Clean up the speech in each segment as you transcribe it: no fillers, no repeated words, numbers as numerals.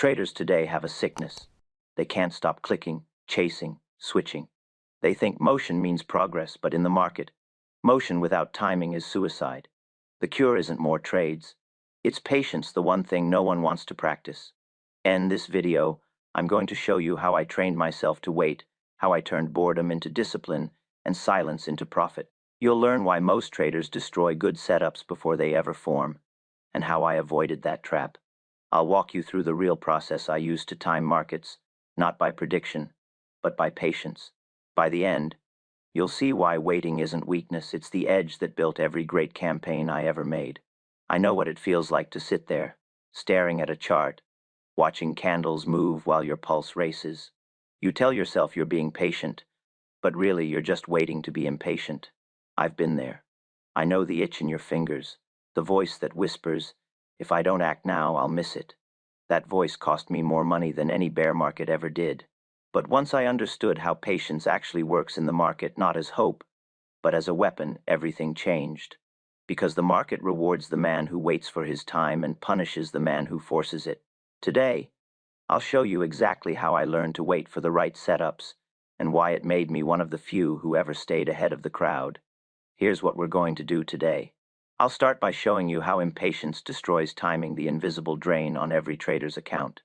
Traders today have a sickness. They can't stop clicking, chasing, switching. They think motion means progress, but in the market, motion without timing is suicide. The cure isn't more trades. It's patience, the one thing no one wants to practice. In this video, I'm going to show you how I trained myself to wait, how I turned boredom into discipline and silence into profit. You'll learn why most traders destroy good setups before they ever form, and how I avoided that trap. I'll walk you through the real process I use to time markets, not by prediction, but by patience. By the end, you'll see why waiting isn't weakness, it's the edge that built every great campaign I ever made. I know what it feels like to sit there, staring at a chart, watching candles move while your pulse races. You tell yourself you're being patient, but really you're just waiting to be impatient. I've been there. I know the itch in your fingers, the voice that whispers, "If I don't act now, I'll miss it." That voice cost me more money than any bear market ever did. But once I understood how patience actually works in the market, not as hope, but as a weapon, everything changed. Because the market rewards the man who waits for his time and punishes the man who forces it. Today, I'll show you exactly how I learned to wait for the right setups and why it made me one of the few who ever stayed ahead of the crowd. Here's what we're going to do today. I'll start by showing you how impatience destroys timing, the invisible drain on every trader's account.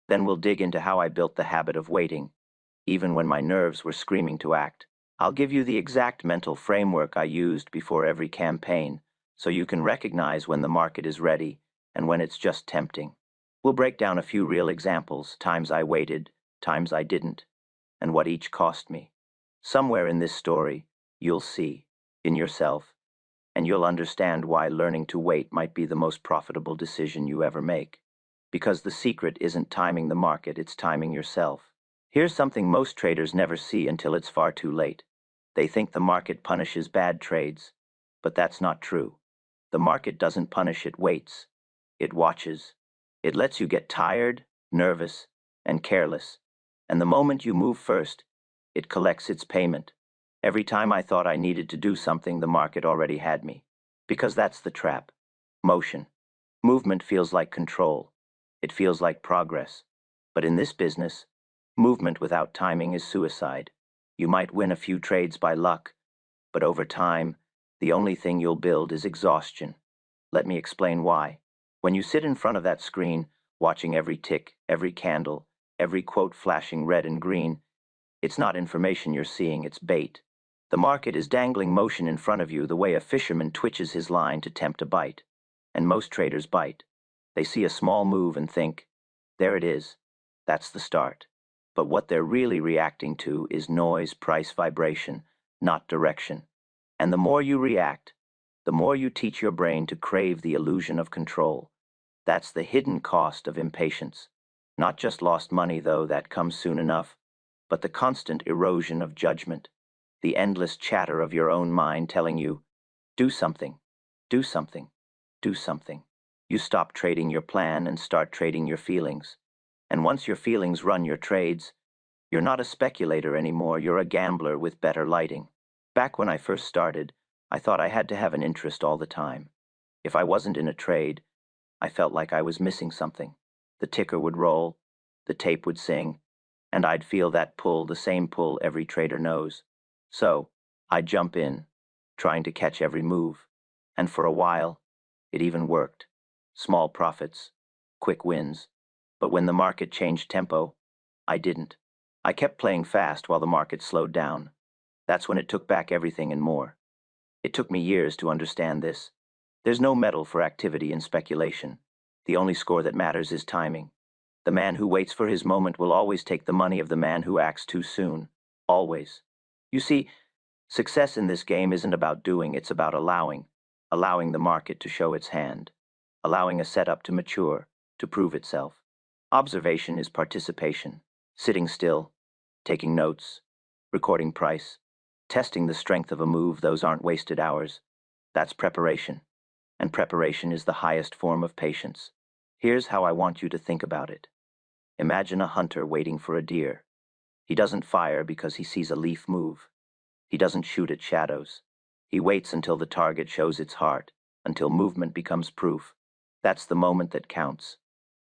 Then we'll dig into how I built the habit of waiting, even when my nerves were screaming to act. I'll give you the exact mental framework I used before every campaign, so you can recognize when the market is ready and when it's just tempting. We'll break down a few real examples, times I waited, times I didn't, and what each cost me. Somewhere in this story, you'll see, in yourself, and you'll understand why learning to wait might be the most profitable decision you ever make. Because the secret isn't timing the market, it's timing yourself. Here's something most traders never see until it's far too late. They think the market punishes bad trades, but that's not true. The market doesn't punish, it waits. It watches. It lets you get tired, nervous, and careless, and the moment you move first, it collects its payment. Every time I thought I needed to do something, the market already had me. Because that's the trap. Motion. Movement feels like control. It feels like progress. But in this business, movement without timing is suicide. You might win a few trades by luck, but over time, the only thing you'll build is exhaustion. Let me explain why. When you sit in front of that screen, watching every tick, every candle, every quote flashing red and green, it's not information you're seeing, it's bait. The market is dangling motion in front of you the way a fisherman twitches his line to tempt a bite. And most traders bite. They see a small move and think, there it is, that's the start. But what they're really reacting to is noise, price, vibration, not direction. And the more you react, the more you teach your brain to crave the illusion of control. That's the hidden cost of impatience. Not just lost money, though, that comes soon enough, but the constant erosion of judgment. The endless chatter of your own mind telling you, do something, do something, do something. You stop trading your plan and start trading your feelings. And once your feelings run your trades, you're not a speculator anymore, you're a gambler with better lighting. Back when I first started, I thought I had to have an interest all the time. If I wasn't in a trade, I felt like I was missing something. The ticker would roll, the tape would sing, and I'd feel that pull, the same pull every trader knows. So, I'd jump in, trying to catch every move. And for a while, it even worked. Small profits, quick wins. But when the market changed tempo, I didn't. I kept playing fast while the market slowed down. That's when it took back everything and more. It took me years to understand this. There's no medal for activity in speculation. The only score that matters is timing. The man who waits for his moment will always take the money of the man who acts too soon. Always. You see, success in this game isn't about doing, it's about allowing the market to show its hand, allowing a setup to mature, to prove itself. Observation is participation, sitting still, taking notes, recording price, testing the strength of a move. Those aren't wasted hours. That's preparation, and preparation is the highest form of patience. Here's how I want you to think about it. Imagine a hunter waiting for a deer. He doesn't fire because he sees a leaf move. He doesn't shoot at shadows. He waits until the target shows its heart, until movement becomes proof. That's the moment that counts.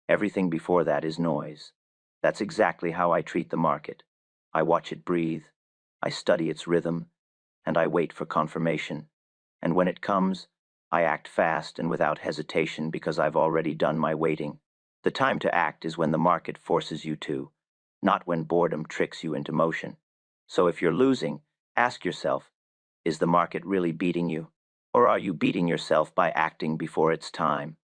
Everything before that is noise. That's exactly how I treat the market. I watch it breathe, I study its rhythm, and I wait for confirmation. And when it comes, I act fast and without hesitation because I've already done my waiting. The time to act is when the market forces you to, not when boredom tricks you into motion. So if you're losing, ask yourself, is the market really beating you? Or are you beating yourself by acting before it's time?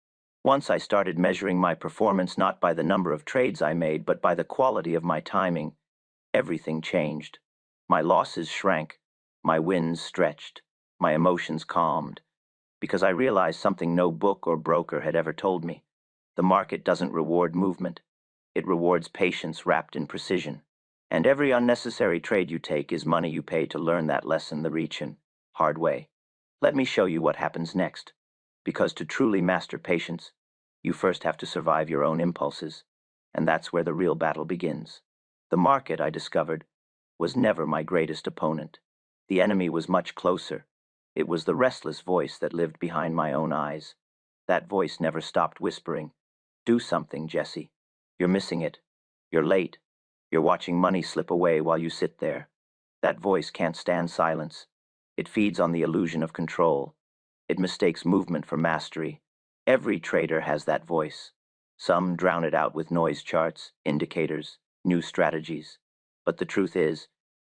Once I started measuring my performance not by the number of trades I made, but by the quality of my timing, everything changed. My losses shrank, my wins stretched, my emotions calmed, because I realized something no book or broker had ever told me. The market doesn't reward movement. It rewards patience wrapped in precision. And every unnecessary trade you take is money you pay to learn that lesson the reach-in, hard way. Let me show you what happens next. Because to truly master patience, you first have to survive your own impulses. And that's where the real battle begins. The market, I discovered, was never my greatest opponent. The enemy was much closer. It was the restless voice that lived behind my own eyes. That voice never stopped whispering, "Do something, Jesse. You're missing it. You're late. You're watching money slip away while you sit there." That voice can't stand silence. It feeds on the illusion of control. It mistakes movement for mastery. Every trader has that voice. Some drown it out with noise charts, indicators, new strategies. But the truth is,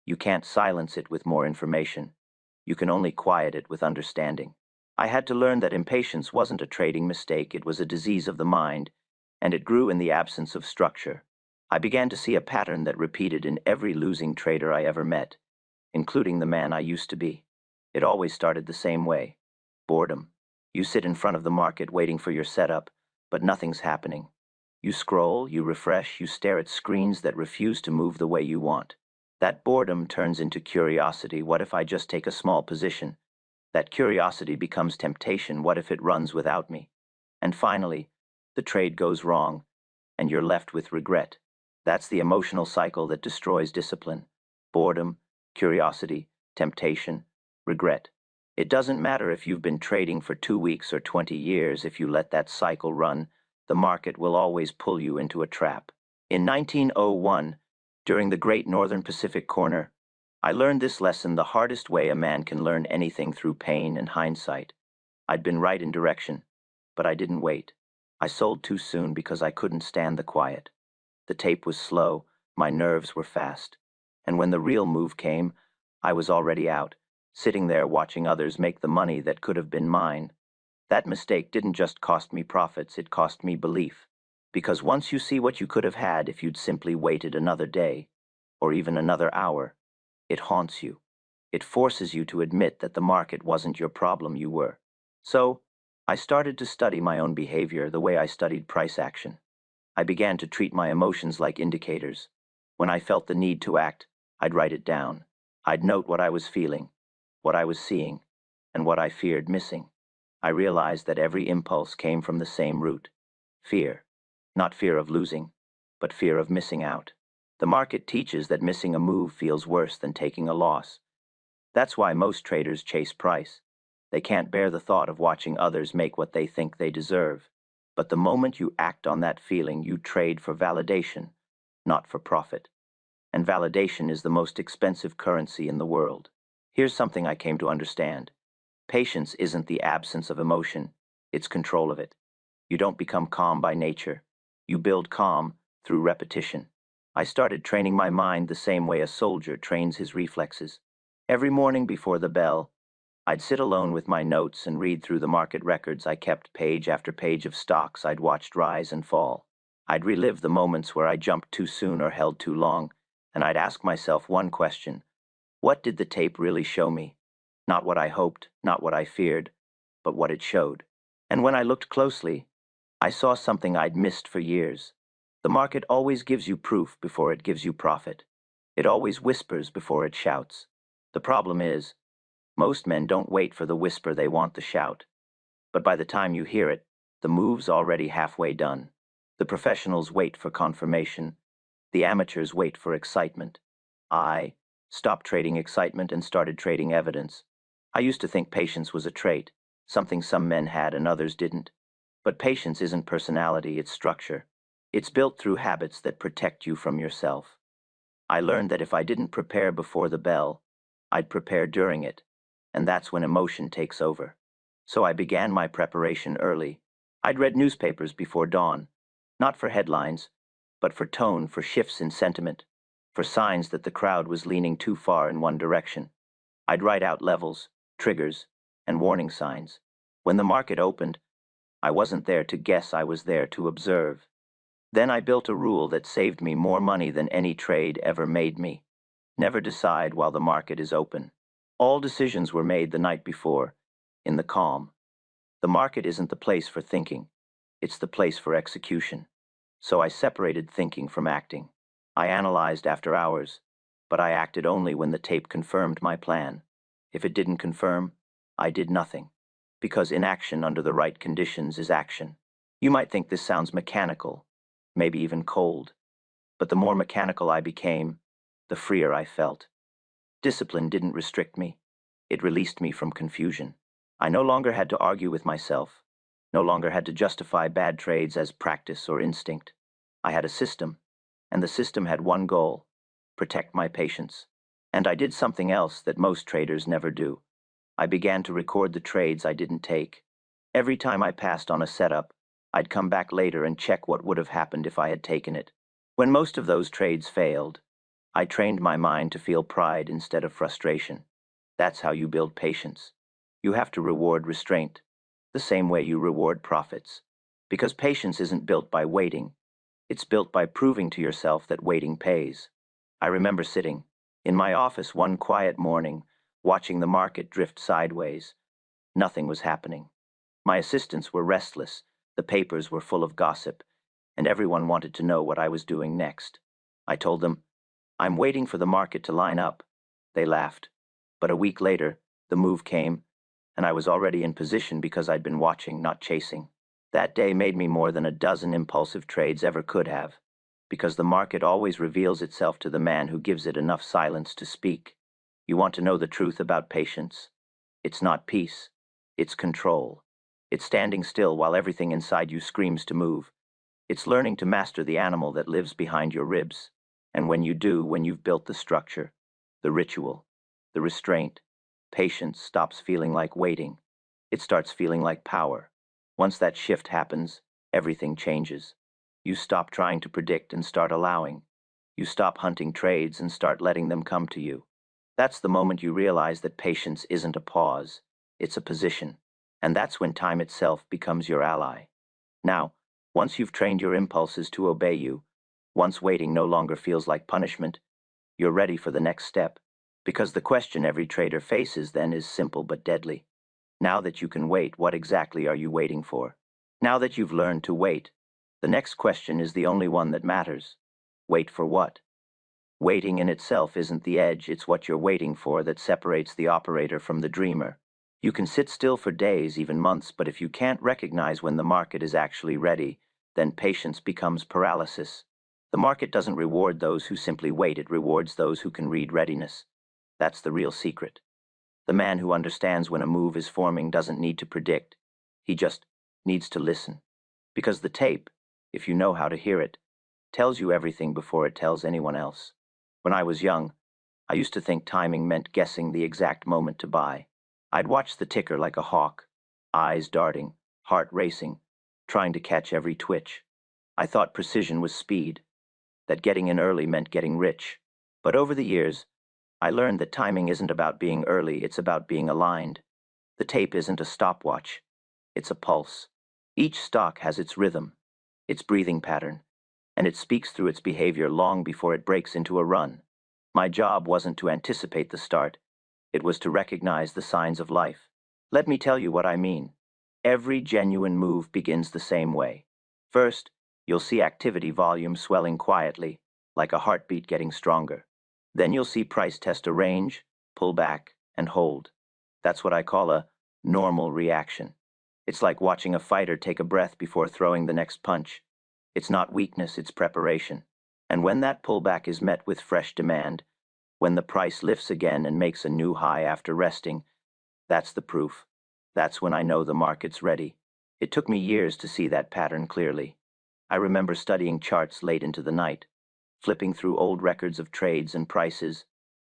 you can't silence it with more information. You can only quiet it with understanding. I had to learn that impatience wasn't a trading mistake, it was a disease of the mind, and it grew in the absence of structure. I began to see a pattern that repeated in every losing trader I ever met, including the man I used to be. It always started the same way. Boredom. You sit in front of the market waiting for your setup, but nothing's happening. You scroll, you refresh, you stare at screens that refuse to move the way you want. That boredom turns into curiosity. What if I just take a small position? That curiosity becomes temptation. What if it runs without me? And finally, the trade goes wrong, and you're left with regret. That's the emotional cycle that destroys discipline. Boredom, curiosity, temptation, regret. It doesn't matter if you've been trading for 2 weeks or 20 years, if you let that cycle run, the market will always pull you into a trap. In 1901, during the Great Northern Pacific Corner, I learned this lesson the hardest way a man can learn anything, through pain and hindsight. I'd been right in direction, but I didn't wait. I sold too soon because I couldn't stand the quiet. The tape was slow, my nerves were fast, and when the real move came, I was already out, sitting there watching others make the money that could have been mine. That mistake didn't just cost me profits, it cost me belief. Because once you see what you could have had if you'd simply waited another day, or even another hour, it haunts you. It forces you to admit that the market wasn't your problem, you were. So, I started to study my own behavior the way I studied price action. I began to treat my emotions like indicators. When I felt the need to act, I'd write it down. I'd note what I was feeling, what I was seeing, and what I feared missing. I realized that every impulse came from the same root: fear. Not fear of losing, but fear of missing out. The market teaches that missing a move feels worse than taking a loss. That's why most traders chase price. They can't bear the thought of watching others make what they think they deserve. But the moment you act on that feeling, you trade for validation, not for profit. And validation is the most expensive currency in the world. Here's something I came to understand. Patience isn't the absence of emotion, it's control of it. You don't become calm by nature. You build calm through repetition. I started training my mind the same way a soldier trains his reflexes. Every morning before the bell, I'd sit alone with my notes and read through the market records I kept, page after page of stocks I'd watched rise and fall. I'd relive the moments where I jumped too soon or held too long, and I'd ask myself one question: what did the tape really show me? Not what I hoped, not what I feared, but what it showed. And when I looked closely, I saw something I'd missed for years. The market always gives you proof before it gives you profit. It always whispers before it shouts. The problem is, most men don't wait for the whisper, they want the shout. But by the time you hear it, the move's already halfway done. The professionals wait for confirmation. The amateurs wait for excitement. I stopped trading excitement and started trading evidence. I used to think patience was a trait, something some men had and others didn't. But patience isn't personality, it's structure. It's built through habits that protect you from yourself. I learned that if I didn't prepare before the bell, I'd prepare during it, and that's when emotion takes over. So I began my preparation early. I'd read newspapers before dawn, not for headlines, but for tone, for shifts in sentiment, for signs that the crowd was leaning too far in one direction. I'd write out levels, triggers, and warning signs. When the market opened, I wasn't there to guess, I was there to observe. Then I built a rule that saved me more money than any trade ever made me. Never decide while the market is open. All decisions were made the night before, in the calm. The market isn't the place for thinking, it's the place for execution. So I separated thinking from acting. I analyzed after hours, but I acted only when the tape confirmed my plan. If it didn't confirm, I did nothing. Because inaction under the right conditions is action. You might think this sounds mechanical, maybe even cold, but the more mechanical I became, the freer I felt. Discipline didn't restrict me, it released me from confusion. I no longer had to argue with myself, no longer had to justify bad trades as practice or instinct. I had a system, and the system had one goal: protect my patience. And I did something else that most traders never do. I began to record the trades I didn't take. Every time I passed on a setup, I'd come back later and check what would have happened if I had taken it. When most of those trades failed, I trained my mind to feel pride instead of frustration. That's how you build patience. You have to reward restraint, the same way you reward profits. Because patience isn't built by waiting, it's built by proving to yourself that waiting pays. I remember sitting in my office one quiet morning, watching the market drift sideways. Nothing was happening. My assistants were restless, the papers were full of gossip, and everyone wanted to know what I was doing next. I told them, "I'm waiting for the market to line up." They laughed. But a week later, the move came, and I was already in position because I'd been watching, not chasing. That day made me more than a dozen impulsive trades ever could have, because the market always reveals itself to the man who gives it enough silence to speak. You want to know the truth about patience? It's not peace, it's control. It's standing still while everything inside you screams to move. It's learning to master the animal that lives behind your ribs. And when you do, when you've built the structure, the ritual, the restraint, patience stops feeling like waiting. It starts feeling like power. Once that shift happens, everything changes. You stop trying to predict and start allowing. You stop hunting trades and start letting them come to you. That's the moment you realize that patience isn't a pause, it's a position. And that's when time itself becomes your ally. Now, once you've trained your impulses to obey you, once waiting no longer feels like punishment, you're ready for the next step. Because the question every trader faces then is simple but deadly. Now that you can wait, what exactly are you waiting for? Now that you've learned to wait, the next question is the only one that matters. Wait for what? Waiting in itself isn't the edge, it's what you're waiting for that separates the operator from the dreamer. You can sit still for days, even months, but if you can't recognize when the market is actually ready, then patience becomes paralysis. The market doesn't reward those who simply wait, it rewards those who can read readiness. That's the real secret. The man who understands when a move is forming doesn't need to predict. He just needs to listen. Because the tape, if you know how to hear it, tells you everything before it tells anyone else. When I was young, I used to think timing meant guessing the exact moment to buy. I'd watch the ticker like a hawk, eyes darting, heart racing, trying to catch every twitch. I thought precision was speed, that getting in early meant getting rich. But over the years, I learned that timing isn't about being early, it's about being aligned. The tape isn't a stopwatch, it's a pulse. Each stock has its rhythm, its breathing pattern, and it speaks through its behavior long before it breaks into a run. My job wasn't to anticipate the start, it was to recognize the signs of life. Let me tell you what I mean. Every genuine move begins the same way. First, you'll see activity volume swelling quietly, like a heartbeat getting stronger. Then you'll see price test a range, pull back, and hold. That's what I call a normal reaction. It's like watching a fighter take a breath before throwing the next punch. It's not weakness, it's preparation. And when that pullback is met with fresh demand, when the price lifts again and makes a new high after resting, that's the proof. That's when I know the market's ready. It took me years to see that pattern clearly. I remember studying charts late into the night, flipping through old records of trades and prices,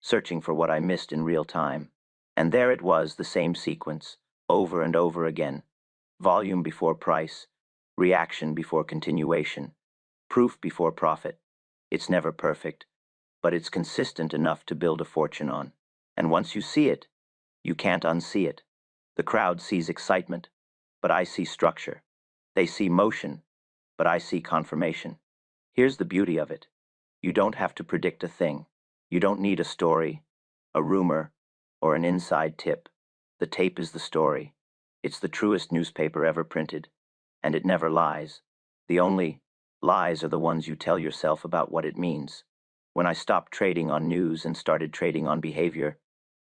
searching for what I missed in real time. And there it was, the same sequence, over and over again. Volume before price, reaction before continuation, proof before profit. It's never perfect, but it's consistent enough to build a fortune on. And once you see it, you can't unsee it. The crowd sees excitement, but I see structure. They see motion, but I see confirmation. Here's the beauty of it. You don't have to predict a thing. You don't need a story, a rumor, or an inside tip. The tape is the story. It's the truest newspaper ever printed, and it never lies. The only lies are the ones you tell yourself about what it means. When I stopped trading on news and started trading on behavior,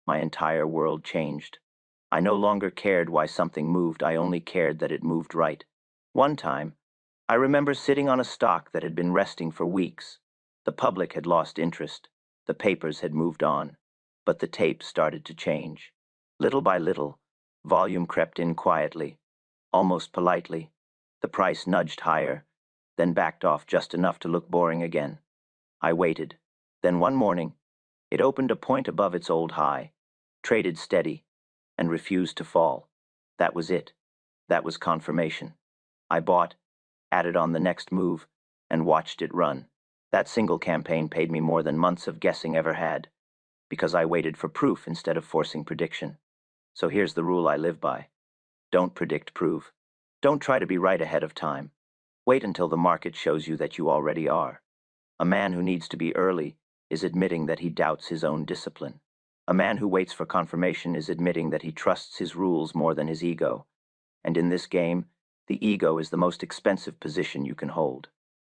my entire world changed. I no longer cared why something moved, I only cared that it moved right. One time, I remember sitting on a stock that had been resting for weeks. The public had lost interest, the papers had moved on, but the tape started to change. Little by little, volume crept in quietly, almost politely. The price nudged higher, then backed off just enough to look boring again. I waited. Then one morning, it opened a point above its old high, traded steady, and refused to fall. That was it. That was confirmation. I bought, added on the next move, and watched it run. That single campaign paid me more than months of guessing ever had, because I waited for proof instead of forcing prediction. So here's the rule I live by. Don't predict, prove. Don't try to be right ahead of time. Wait until the market shows you that you already are. A man who needs to be early is admitting that he doubts his own discipline. A man who waits for confirmation is admitting that he trusts his rules more than his ego. And in this game, the ego is the most expensive position you can hold.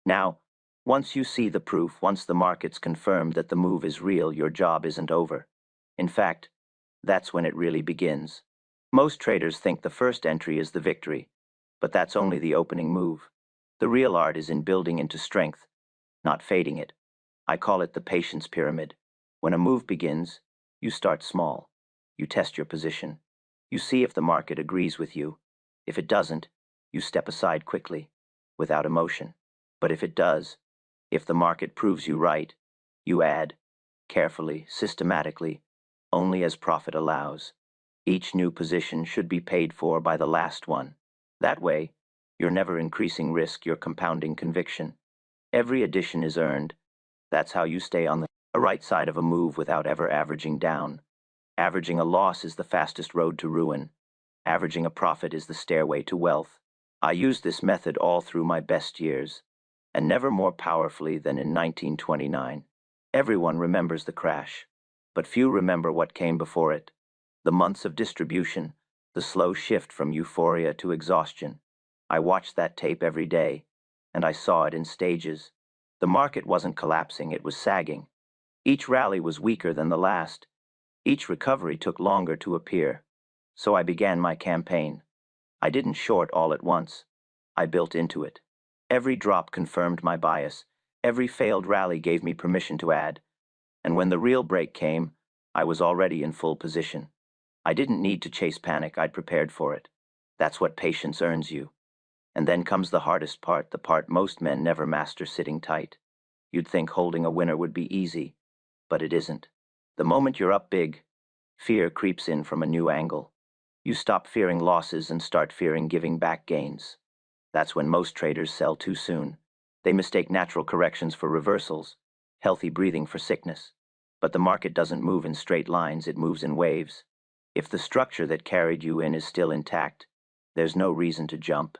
Now, once you see the proof, once the market's confirmed that the move is real, your job isn't over. In fact, that's when it really begins. Most traders think the first entry is the victory, but that's only the opening move. The real art is in building into strength, not fading it. I call it the patience pyramid. When a move begins, you start small. You test your position. You see if the market agrees with you. If it doesn't, you step aside quickly, without emotion. But if it does, if the market proves you right, you add, carefully, systematically, only as profit allows. Each new position should be paid for by the last one. That way, you're never increasing risk, you're compounding conviction. Every addition is earned. That's how you stay on the right side of a move without ever averaging down. Averaging a loss is the fastest road to ruin. Averaging a profit is the stairway to wealth. I used this method all through my best years, and never more powerfully than in 1929. Everyone remembers the crash, but few remember what came before it. The months of distribution, the slow shift from euphoria to exhaustion. I watched that tape every day, and I saw it in stages. The market wasn't collapsing, it was sagging. Each rally was weaker than the last. Each recovery took longer to appear. So I began my campaign. I didn't short all at once. I built into it. Every drop confirmed my bias. Every failed rally gave me permission to add. And when the real break came, I was already in full position. I didn't need to chase panic, I'd prepared for it. That's what patience earns you. And then comes the hardest part, the part most men never master: sitting tight. You'd think holding a winner would be easy, but it isn't. The moment you're up big, fear creeps in from a new angle. You stop fearing losses and start fearing giving back gains. That's when most traders sell too soon. They mistake natural corrections for reversals, healthy breathing for sickness. But the market doesn't move in straight lines, it moves in waves. If the structure that carried you in is still intact, there's no reason to jump.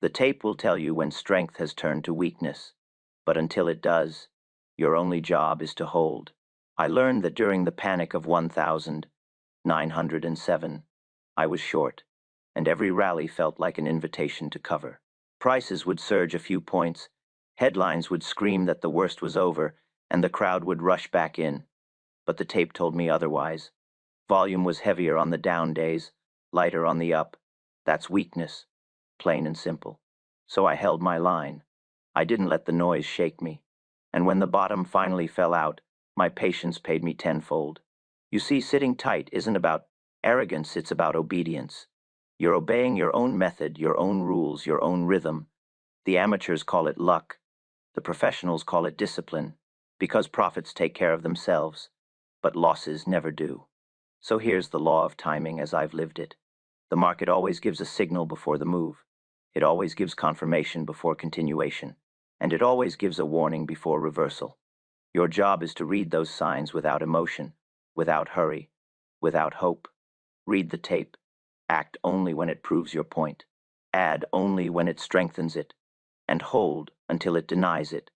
The tape will tell you when strength has turned to weakness, but until it does, your only job is to hold. I learned that during the panic of 1907, I was short, and every rally felt like an invitation to cover. Prices would surge a few points, headlines would scream that the worst was over, and the crowd would rush back in. But the tape told me otherwise. Volume was heavier on the down days, lighter on the up. That's weakness, plain and simple. So I held my line. I didn't let the noise shake me. And when the bottom finally fell out, my patience paid me tenfold. You see, sitting tight isn't about arrogance, it's about obedience. You're obeying your own method, your own rules, your own rhythm. The amateurs call it luck. The professionals call it discipline, because profits take care of themselves, but losses never do. So here's the law of timing as I've lived it. The market always gives a signal before the move. It always gives confirmation before continuation. And it always gives a warning before reversal. Your job is to read those signs without emotion, without hurry, without hope. Read the tape. Act only when it proves your point. Add only when it strengthens it. And hold until it denies it.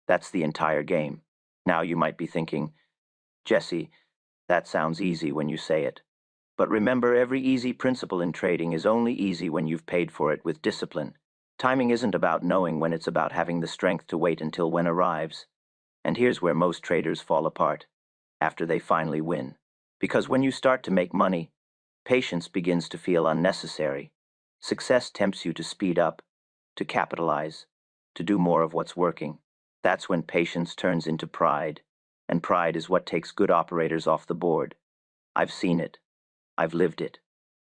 That's the entire game. Now you might be thinking, Jesse, that sounds easy when you say it. But remember, every easy principle in trading is only easy when you've paid for it with discipline. Timing isn't about knowing when, it's about having the strength to wait until when arrives. And here's where most traders fall apart, after they finally win. Because when you start to make money, patience begins to feel unnecessary. Success tempts you to speed up, to capitalize, to do more of what's working. That's when patience turns into pride, and pride is what takes good operators off the board. I've seen it. I've lived it.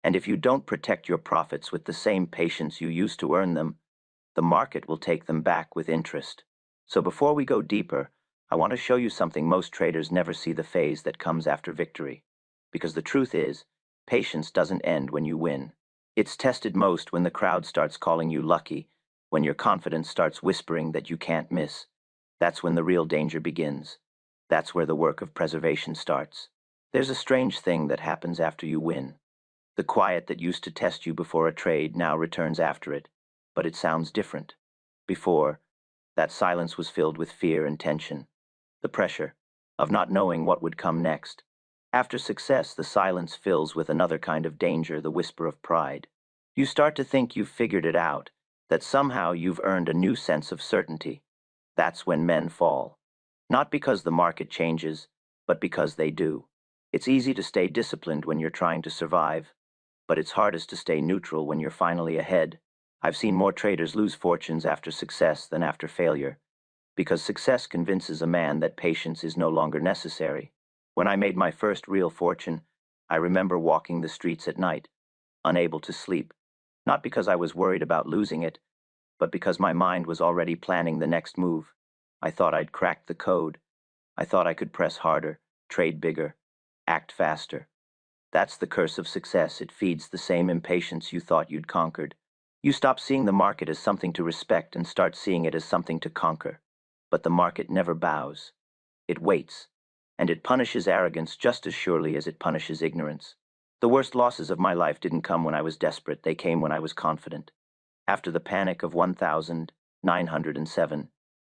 And if you don't protect your profits with the same patience you used to earn them, the market will take them back with interest. So before we go deeper, I want to show you something most traders never see: the phase that comes after victory. Because the truth is, patience doesn't end when you win. It's tested most when the crowd starts calling you lucky, when your confidence starts whispering that you can't miss. That's when the real danger begins. That's where the work of preservation starts. There's a strange thing that happens after you win. The quiet that used to test you before a trade now returns after it, but it sounds different. Before, that silence was filled with fear and tension, the pressure of not knowing what would come next. After success, the silence fills with another kind of danger: the whisper of pride. You start to think you've figured it out, that somehow you've earned a new sense of certainty. That's when men fall. Not because the market changes, but because they do. It's easy to stay disciplined when you're trying to survive, but it's hardest to stay neutral when you're finally ahead. I've seen more traders lose fortunes after success than after failure, because success convinces a man that patience is no longer necessary. When I made my first real fortune, I remember walking the streets at night, unable to sleep, not because I was worried about losing it, but because my mind was already planning the next move. I thought I'd cracked the code. I thought I could press harder, trade bigger, act faster. That's the curse of success. It feeds the same impatience you thought you'd conquered. You stop seeing the market as something to respect and start seeing it as something to conquer. But the market never bows. It waits, and it punishes arrogance just as surely as it punishes ignorance. The worst losses of my life didn't come when I was desperate. They came when I was confident. After the panic of 1907,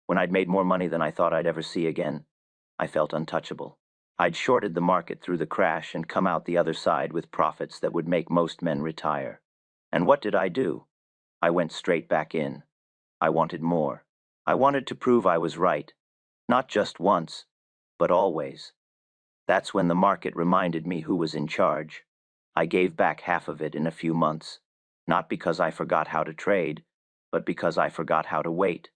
when I'd made more money than I thought I'd ever see again, I felt untouchable. I'd shorted the market through the crash and come out the other side with profits that would make most men retire. And what did I do? I went straight back in. I wanted more. I wanted to prove I was right, not just once, but always. That's when the market reminded me who was in charge. I gave back half of it in a few months, not because I forgot how to trade, but because I forgot how to wait.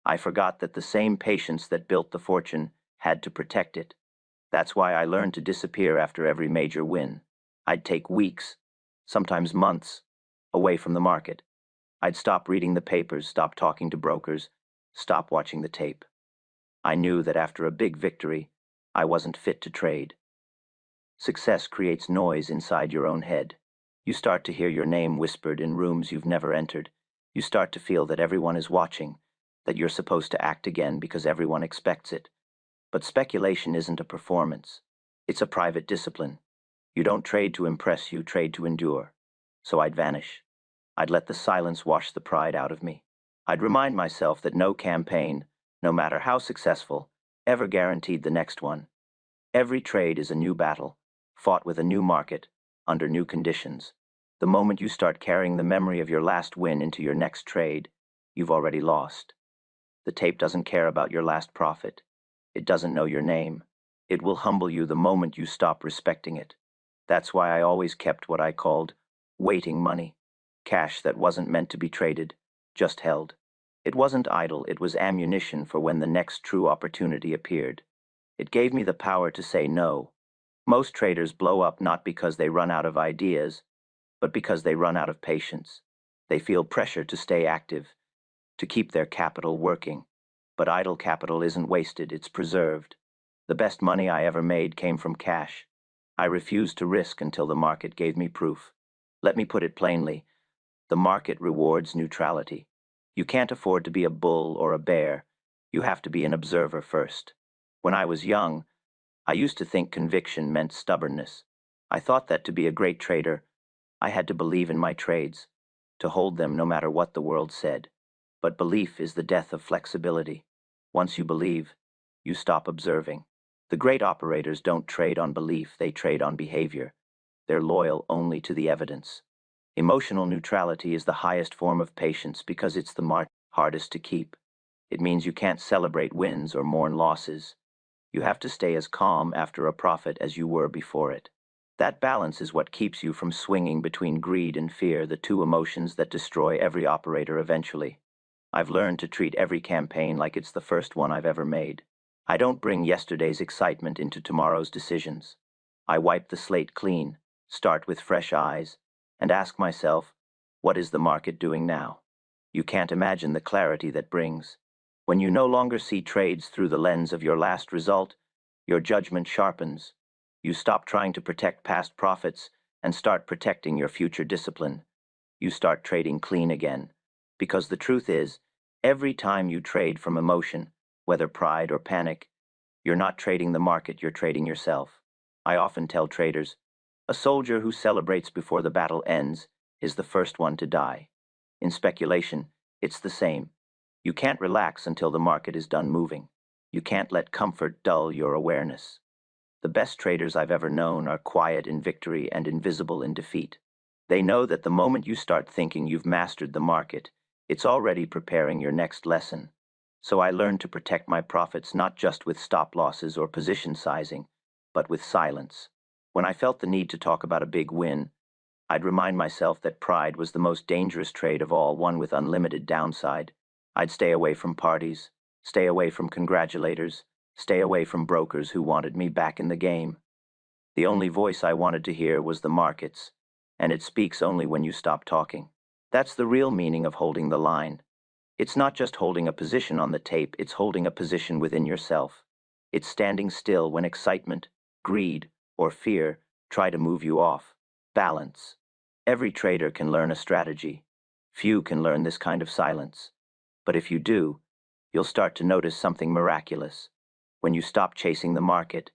I forgot that the same patience that built the fortune had to protect it. That's why I learned to disappear after every major win. I'd take weeks, sometimes months, away from the market. I'd stop reading the papers, stop talking to brokers, stop watching the tape. I knew that after a big victory, I wasn't fit to trade. Success creates noise inside your own head. You start to hear your name whispered in rooms you've never entered. You start to feel that everyone is watching, that you're supposed to act again because everyone expects it. But speculation isn't a performance. It's a private discipline. You don't trade to impress, you trade to endure. So I'd vanish. I'd let the silence wash the pride out of me. I'd remind myself that no campaign, no matter how successful, ever guaranteed the next one. Every trade is a new battle, fought with a new market, under new conditions. The moment you start carrying the memory of your last win into your next trade, you've already lost. The tape doesn't care about your last profit. It doesn't know your name. It will humble you the moment you stop respecting it. That's why I always kept what I called waiting money, cash that wasn't meant to be traded, just held. It wasn't idle, it was ammunition for when the next true opportunity appeared. It gave me the power to say no. Most traders blow up not because they run out of ideas, but because they run out of patience. They feel pressure to stay active, to keep their capital working. But idle capital isn't wasted, it's preserved. The best money I ever made came from cash. I refused to risk until the market gave me proof. Let me put it plainly, the market rewards neutrality. You can't afford to be a bull or a bear. You have to be an observer first. When I was young, I used to think conviction meant stubbornness. I thought that to be a great trader, I had to believe in my trades, to hold them no matter what the world said. But belief is the death of flexibility. Once you believe, you stop observing. The great operators don't trade on belief, they trade on behavior. They're loyal only to the evidence. Emotional neutrality is the highest form of patience because it's the hardest to keep. It means you can't celebrate wins or mourn losses. You have to stay as calm after a profit as you were before it. That balance is what keeps you from swinging between greed and fear, the two emotions that destroy every operator eventually. I've learned to treat every campaign like it's the first one I've ever made. I don't bring yesterday's excitement into tomorrow's decisions. I wipe the slate clean, start with fresh eyes, and ask myself, what is the market doing now? You can't imagine the clarity that brings. When you no longer see trades through the lens of your last result, your judgment sharpens. You stop trying to protect past profits and start protecting your future discipline. You start trading clean again. Because the truth is, every time you trade from emotion, whether pride or panic, you're not trading the market, you're trading yourself. I often tell traders, a soldier who celebrates before the battle ends is the first one to die. In speculation, it's the same. You can't relax until the market is done moving. You can't let comfort dull your awareness. The best traders I've ever known are quiet in victory and invisible in defeat. They know that the moment you start thinking you've mastered the market, it's already preparing your next lesson. So I learned to protect my profits not just with stop losses or position sizing, but with silence. When I felt the need to talk about a big win, I'd remind myself that pride was the most dangerous trade of all, one with unlimited downside. I'd stay away from parties, stay away from congratulators, stay away from brokers who wanted me back in the game. The only voice I wanted to hear was the market's, and it speaks only when you stop talking. That's the real meaning of holding the line. It's not just holding a position on the tape, it's holding a position within yourself. It's standing still when excitement, greed, or fear try to move you off. Balance. Every trader can learn a strategy. Few can learn this kind of silence. But if you do, you'll start to notice something miraculous. When you stop chasing the market,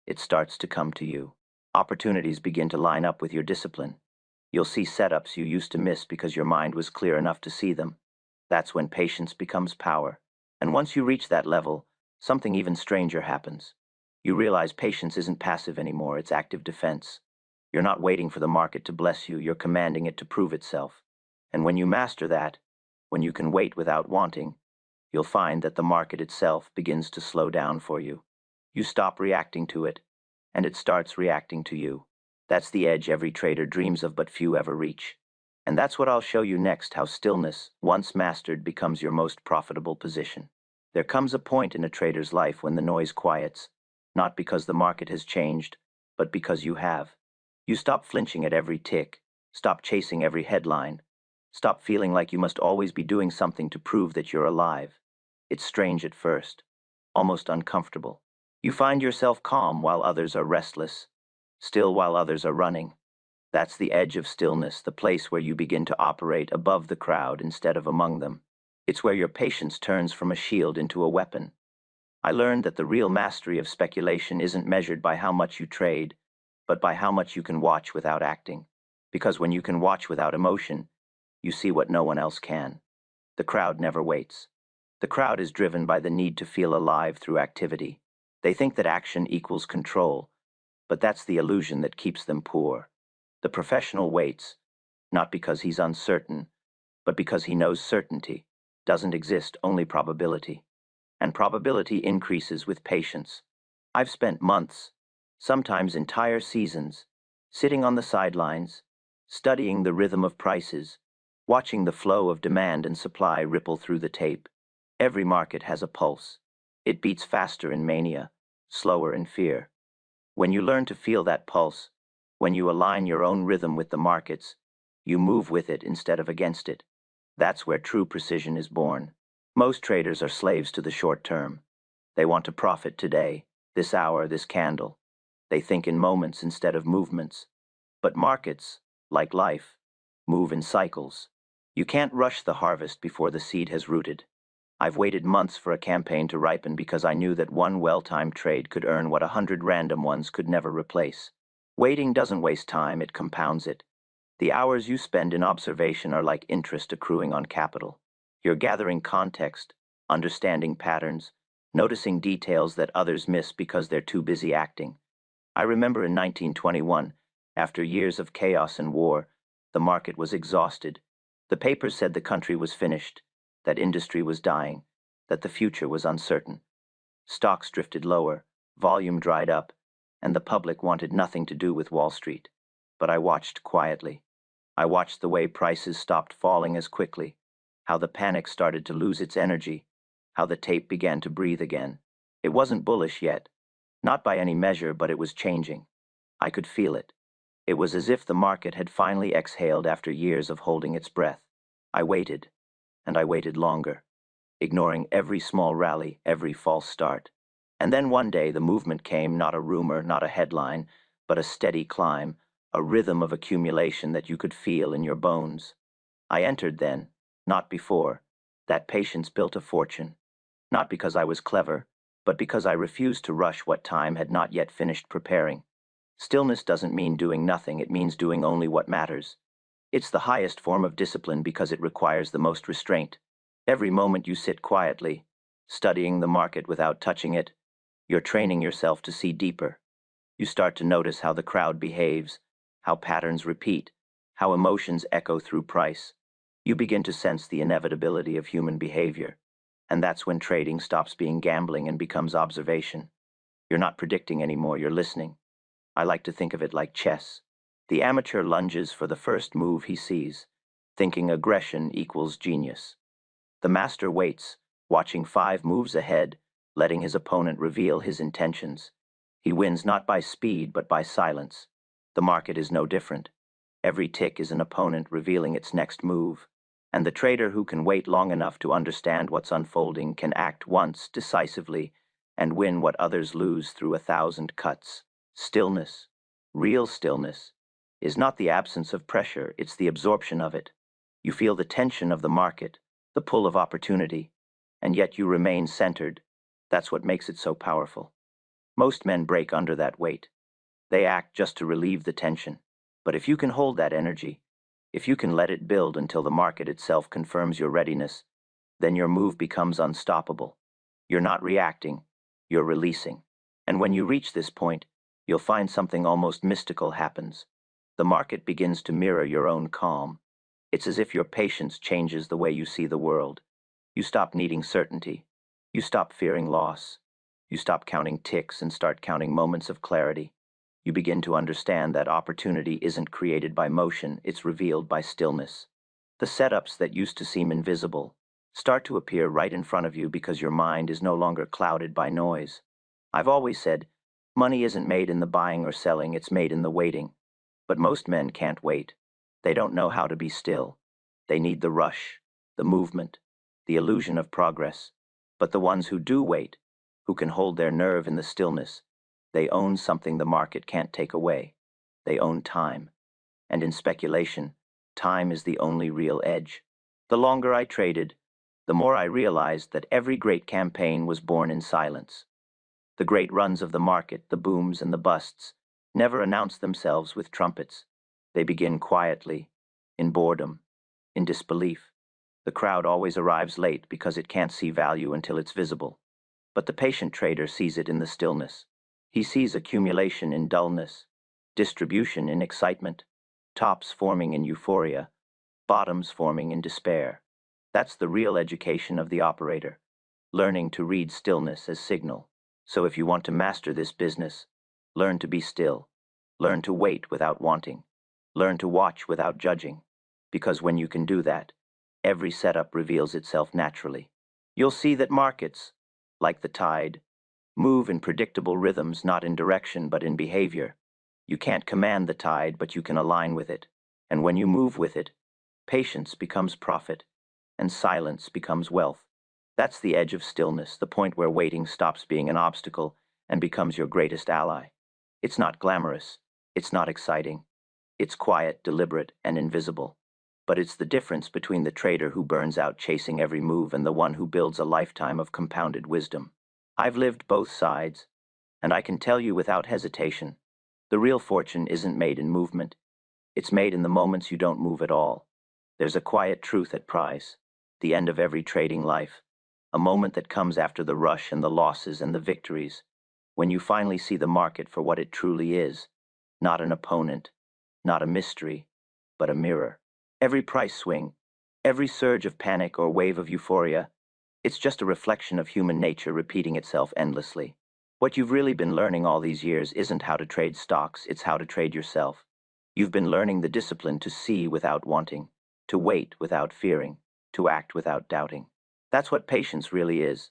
it starts to come to you. Opportunities begin to line up with your discipline. You'll see setups you used to miss because your mind was clear enough to see them. That's when patience becomes power. And once you reach that level, something even stranger happens. You realize patience isn't passive anymore, it's active defense. You're not waiting for the market to bless you, you're commanding it to prove itself. And when you master that, when you can wait without wanting, you'll find that the market itself begins to slow down for you. You stop reacting to it, and it starts reacting to you. That's the edge every trader dreams of but few ever reach. And that's what I'll show you next, how stillness, once mastered, becomes your most profitable position. There comes a point in a trader's life when the noise quiets, not because the market has changed, but because you have. You stop flinching at every tick, stop chasing every headline, stop feeling like you must always be doing something to prove that you're alive. It's strange at first, almost uncomfortable. You find yourself calm while others are restless, still while others are running. That's the edge of stillness, the place where you begin to operate above the crowd instead of among them. It's where your patience turns from a shield into a weapon. I learned that the real mastery of speculation isn't measured by how much you trade, but by how much you can watch without acting. Because when you can watch without emotion, you see what no one else can. The crowd never waits. The crowd is driven by the need to feel alive through activity. They think that action equals control, but that's the illusion that keeps them poor. The professional waits, not because he's uncertain, but because he knows certainty doesn't exist, only probability. And probability increases with patience. I've spent months, sometimes entire seasons, sitting on the sidelines, studying the rhythm of prices, watching the flow of demand and supply ripple through the tape. Every market has a pulse. It beats faster in mania, slower in fear. When you learn to feel that pulse, when you align your own rhythm with the market's, you move with it instead of against it. That's where true precision is born. Most traders are slaves to the short term. They want to profit today, this hour, this candle. They think in moments instead of movements. But markets, like life, move in cycles. You can't rush the harvest before the seed has rooted. I've waited months for a campaign to ripen because I knew that one well-timed trade could earn what 100 random ones could never replace. Waiting doesn't waste time, it compounds it. The hours you spend in observation are like interest accruing on capital. You're gathering context, understanding patterns, noticing details that others miss because they're too busy acting. I remember in 1921, after years of chaos and war, the market was exhausted. The papers said the country was finished, that industry was dying, that the future was uncertain. Stocks drifted lower, volume dried up, and the public wanted nothing to do with Wall Street. But I watched quietly. I watched the way prices stopped falling as quickly, how the panic started to lose its energy, how the tape began to breathe again. It wasn't bullish yet, not by any measure, but it was changing. I could feel it. It was as if the market had finally exhaled after years of holding its breath. I waited, and I waited longer, ignoring every small rally, every false start. And then one day the movement came, not a rumor, not a headline, but a steady climb, a rhythm of accumulation that you could feel in your bones. I entered then, not before. That patience built a fortune. Not because I was clever, but because I refused to rush what time had not yet finished preparing. Stillness doesn't mean doing nothing, it means doing only what matters. It's the highest form of discipline because it requires the most restraint. Every moment you sit quietly, studying the market without touching it, you're training yourself to see deeper. You start to notice how the crowd behaves, how patterns repeat, how emotions echo through price. You begin to sense the inevitability of human behavior. And that's when trading stops being gambling and becomes observation. You're not predicting anymore, you're listening. I like to think of it like chess. The amateur lunges for the first move he sees, thinking aggression equals genius. The master waits, watching 5 moves ahead, letting his opponent reveal his intentions. He wins not by speed, but by silence. The market is no different. Every tick is an opponent revealing its next move. And the trader who can wait long enough to understand what's unfolding can act once decisively and win what others lose through 1,000 cuts. Stillness, real stillness, is not the absence of pressure, it's the absorption of it. You feel the tension of the market, the pull of opportunity, and yet you remain centered. That's what makes it so powerful. Most men break under that weight. They act just to relieve the tension. But if you can hold that energy, if you can let it build until the market itself confirms your readiness, then your move becomes unstoppable. You're not reacting, you're releasing. And when you reach this point, you'll find something almost mystical happens. The market begins to mirror your own calm. It's as if your patience changes the way you see the world. You stop needing certainty. You stop fearing loss. You stop counting ticks and start counting moments of clarity. You begin to understand that opportunity isn't created by motion, it's revealed by stillness. The setups that used to seem invisible start to appear right in front of you because your mind is no longer clouded by noise. I've always said, money isn't made in the buying or selling, it's made in the waiting. But most men can't wait. They don't know how to be still. They need the rush, the movement, the illusion of progress. But the ones who do wait, who can hold their nerve in the stillness, they own something the market can't take away. They own time. And in speculation, time is the only real edge. The longer I traded, the more I realized that every great campaign was born in silence. The great runs of the market, the booms and the busts, never announce themselves with trumpets. They begin quietly, in boredom, in disbelief. The crowd always arrives late because it can't see value until it's visible. But the patient trader sees it in the stillness. He sees accumulation in dullness, distribution in excitement, tops forming in euphoria, bottoms forming in despair. That's the real education of the operator, learning to read stillness as signal. So if you want to master this business, learn to be still, learn to wait without wanting, learn to watch without judging, because when you can do that, every setup reveals itself naturally. You'll see that markets, like the tide, move in predictable rhythms, not in direction but in behavior. You can't command the tide, but you can align with it. And when you move with it, patience becomes profit. and silence becomes wealth. That's the edge of stillness, the point where waiting stops being an obstacle and becomes your greatest ally. It's not glamorous, it's not exciting, it's quiet, deliberate, and invisible. But it's the difference between the trader who burns out chasing every move and the one who builds a lifetime of compounded wisdom. I've lived both sides, and I can tell you without hesitation, the real fortune isn't made in movement. It's made in the moments you don't move at all. There's a quiet truth at prize, the end of every trading life, a moment that comes after the rush and the losses and the victories, when you finally see the market for what it truly is, not an opponent, not a mystery, but a mirror. Every price swing, every surge of panic or wave of euphoria, it's just a reflection of human nature repeating itself endlessly. What you've really been learning all these years isn't how to trade stocks, it's how to trade yourself. You've been learning the discipline to see without wanting, to wait without fearing, to act without doubting. That's what patience really is.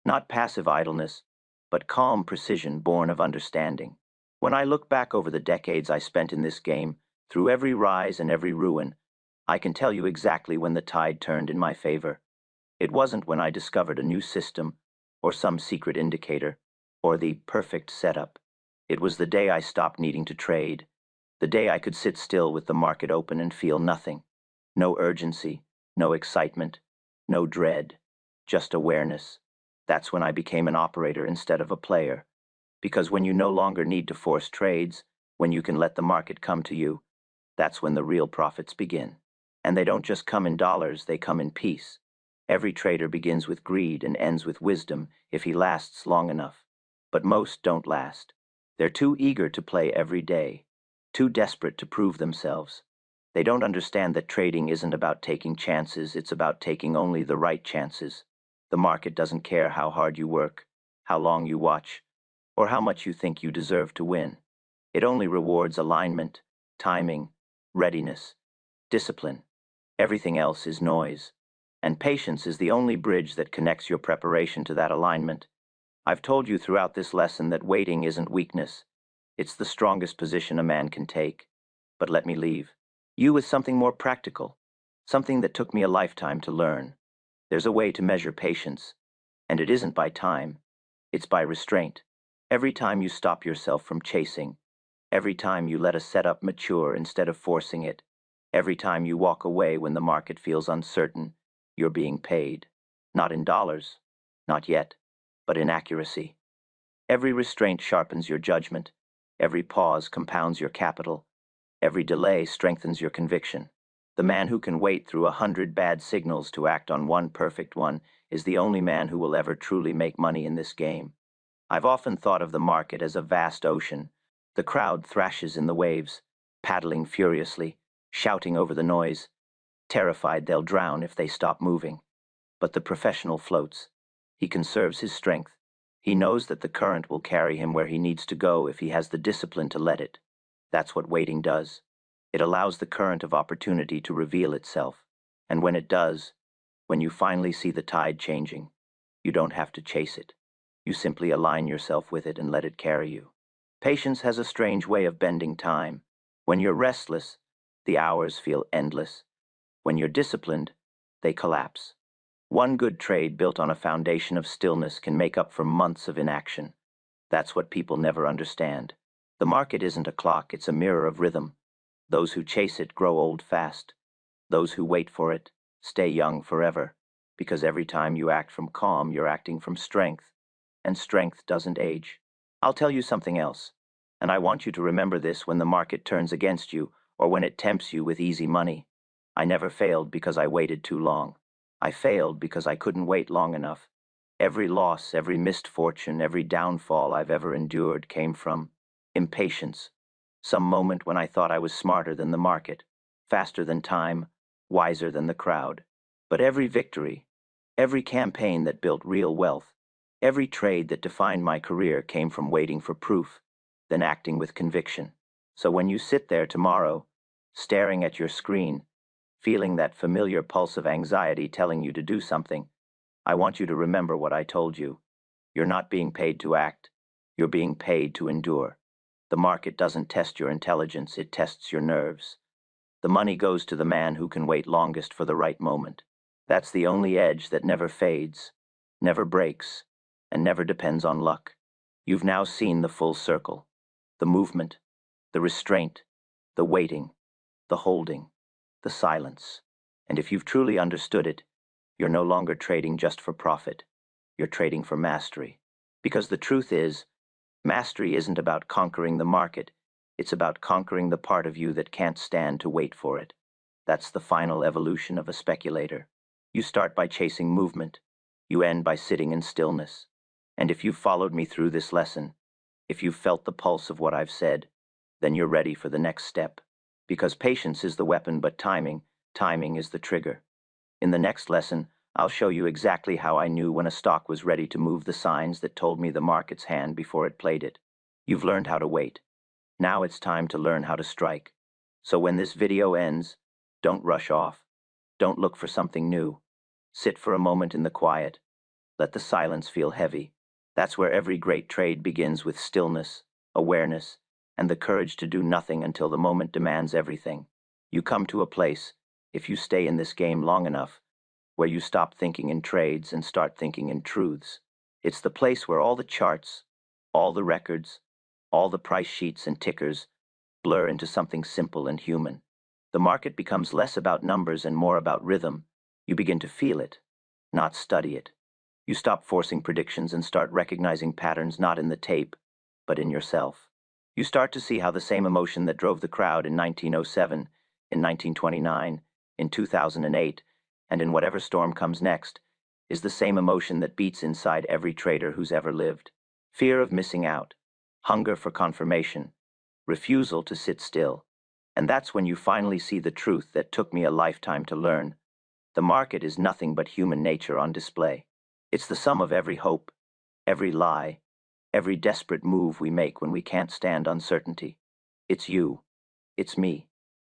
Not passive idleness, but calm precision born of understanding. When I look back over the decades I spent in this game, through every rise and every ruin, I can tell you exactly when the tide turned in my favor. It wasn't when I discovered a new system, or some secret indicator, or the perfect setup. It was the day I stopped needing to trade, the day I could sit still with the market open and feel nothing. No urgency, no excitement, no dread, just awareness. That's when I became an operator instead of a player. Because when you no longer need to force trades, when you can let the market come to you, that's when the real profits begin. And they don't just come in dollars, they come in peace. Every trader begins with greed and ends with wisdom if he lasts long enough. But most don't last. They're too eager to play every day, too desperate to prove themselves. They don't understand that trading isn't about taking chances, it's about taking only the right chances. The market doesn't care how hard you work, how long you watch, or how much you think you deserve to win. It only rewards alignment, timing, readiness, discipline. Everything else is noise. And patience is the only bridge that connects your preparation to that alignment. I've told you throughout this lesson that waiting isn't weakness. It's the strongest position a man can take. But let me leave you with something more practical, something that took me a lifetime to learn. There's a way to measure patience, and it isn't by time, it's by restraint. Every time you stop yourself from chasing, every time you let a setup mature instead of forcing it, every time you walk away when the market feels uncertain, you're being paid. Not in dollars, not yet, but in accuracy. Every restraint sharpens your judgment, every pause compounds your capital, every delay strengthens your conviction. The man who can wait through 100 bad signals to act on one perfect one is the only man who will ever truly make money in this game. I've often thought of the market as a vast ocean. The crowd thrashes in the waves, paddling furiously, shouting over the noise, terrified they'll drown if they stop moving. But the professional floats. He conserves his strength. He knows that the current will carry him where he needs to go if he has the discipline to let it. That's what waiting does. It allows the current of opportunity to reveal itself. And when it does, when you finally see the tide changing, you don't have to chase it. You simply align yourself with it and let it carry you. Patience has a strange way of bending time. When you're restless, the hours feel endless. When you're disciplined, they collapse. One good trade built on a foundation of stillness can make up for months of inaction. That's what people never understand. The market isn't a clock, it's a mirror of rhythm. Those who chase it grow old fast. Those who wait for it stay young forever. Because every time you act from calm, you're acting from strength. And strength doesn't age. I'll tell you something else. And I want you to remember this when the market turns against you or when it tempts you with easy money. I never failed because I waited too long. I failed because I couldn't wait long enough. Every loss, every missed fortune, every downfall I've ever endured came from impatience. Some moment when I thought I was smarter than the market, faster than time, wiser than the crowd. But every victory, every campaign that built real wealth, every trade that defined my career came from waiting for proof, then acting with conviction. So when you sit there tomorrow, staring at your screen, feeling that familiar pulse of anxiety telling you to do something, I want you to remember what I told you. You're not being paid to act. You're being paid to endure. The market doesn't test your intelligence, it tests your nerves. The money goes to the man who can wait longest for the right moment. That's the only edge that never fades, never breaks, and never depends on luck. You've now seen the full circle, the movement, the restraint, the waiting, the holding, the silence. And if you've truly understood it, you're no longer trading just for profit. You're trading for mastery. Because the truth is, mastery isn't about conquering the market. It's about conquering the part of you that can't stand to wait for it. That's the final evolution of a speculator. You start by chasing movement. You end by sitting in stillness. And if you've followed me through this lesson, if you've felt the pulse of what I've said, then you're ready for the next step. Because patience is the weapon, but timing is the trigger. In the next lesson, I'll show you exactly how I knew when a stock was ready to move, the signs that told me the market's hand before it played it. You've learned how to wait. Now it's time to learn how to strike. So when this video ends, don't rush off. Don't look for something new. Sit for a moment in the quiet. Let the silence feel heavy. That's where every great trade begins, with stillness, awareness, and the courage to do nothing until the moment demands everything. You come to a place, if you stay in this game long enough, where you stop thinking in trades and start thinking in truths. It's the place where all the charts, all the records, all the price sheets and tickers blur into something simple and human. The market becomes less about numbers and more about rhythm. You begin to feel it, not study it. You stop forcing predictions and start recognizing patterns, not in the tape, but in yourself. You start to see how the same emotion that drove the crowd in 1907, in 1929, in 2008, and in whatever storm comes next, is the same emotion that beats inside every trader who's ever lived. Fear of missing out, hunger for confirmation, refusal to sit still. And that's when you finally see the truth that took me a lifetime to learn. The market is nothing but human nature on display. It's the sum of every hope, every lie, every desperate move we make when we can't stand uncertainty. It's you, it's me,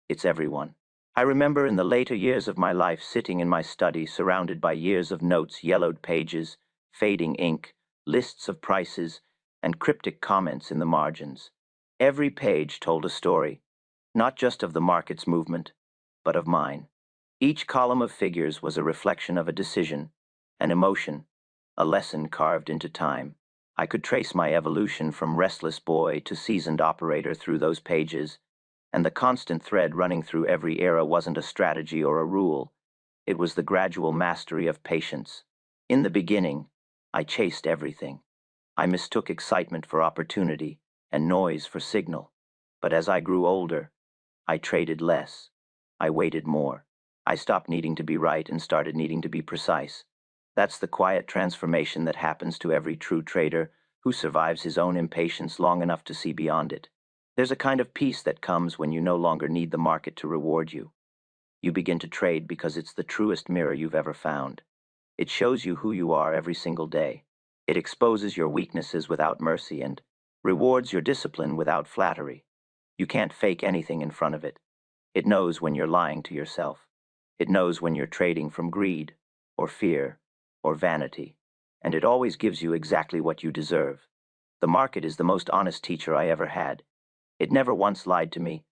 it's everyone. I remember in the later years of my life sitting in my study surrounded by years of notes, yellowed pages, fading ink, lists of prices, and cryptic comments in the margins. Every page told a story, not just of the market's movement, but of mine. Each column of figures was a reflection of a decision, an emotion, a lesson carved into time. I could trace my evolution from restless boy to seasoned operator through those pages, and the constant thread running through every era wasn't a strategy or a rule. It was the gradual mastery of patience. In the beginning, I chased everything. I mistook excitement for opportunity and noise for signal. But as I grew older, I traded less. I waited more. I stopped needing to be right and started needing to be precise. That's the quiet transformation that happens to every true trader who survives his own impatience long enough to see beyond it. There's a kind of peace that comes when you no longer need the market to reward you. You begin to trade because it's the truest mirror you've ever found. It shows you who you are every single day. It exposes your weaknesses without mercy and rewards your discipline without flattery. You can't fake anything in front of it. It knows when you're lying to yourself. It knows when you're trading from greed, or fear, or vanity. And it always gives you exactly what you deserve. The market is the most honest teacher I ever had. It never once lied to me,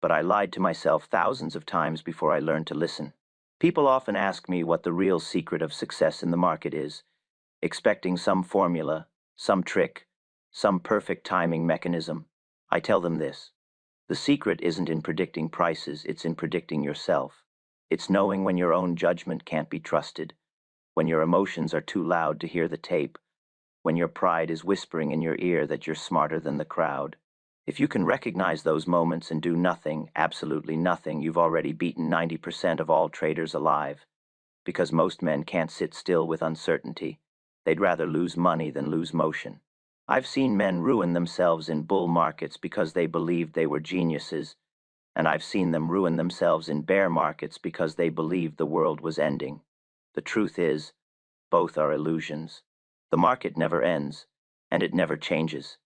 but I lied to myself thousands of times before I learned to listen. People often ask me what the real secret of success in the market is, expecting some formula, some trick, some perfect timing mechanism. I tell them this: the secret isn't in predicting prices, it's in predicting yourself. It's knowing when your own judgment can't be trusted, when your emotions are too loud to hear the tape, when your pride is whispering in your ear that you're smarter than the crowd. If you can recognize those moments and do nothing, absolutely nothing, you've already beaten 90% of all traders alive. Because most men can't sit still with uncertainty. They'd rather lose money than lose motion. I've seen men ruin themselves in bull markets because they believed they were geniuses, and I've seen them ruin themselves in bear markets because they believed the world was ending. The truth is, both are illusions. The market never ends, and it never changes.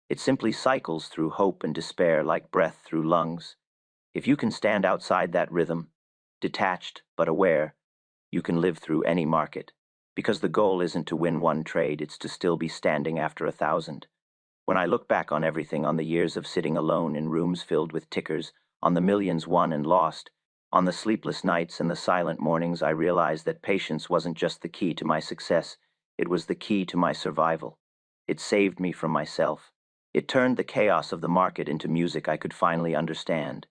It simply cycles through hope and despair like breath through lungs. If you can stand outside that rhythm, detached but aware, you can live through any market. Because the goal isn't to win one trade, it's to still be standing after 1,000. When I look back on everything, on the years of sitting alone in rooms filled with tickers, on the millions won and lost, On the sleepless nights and the silent mornings, I realized that patience wasn't just the key to my success, it was the key to my survival. It saved me from myself. It turned the chaos of the market into music I could finally understand.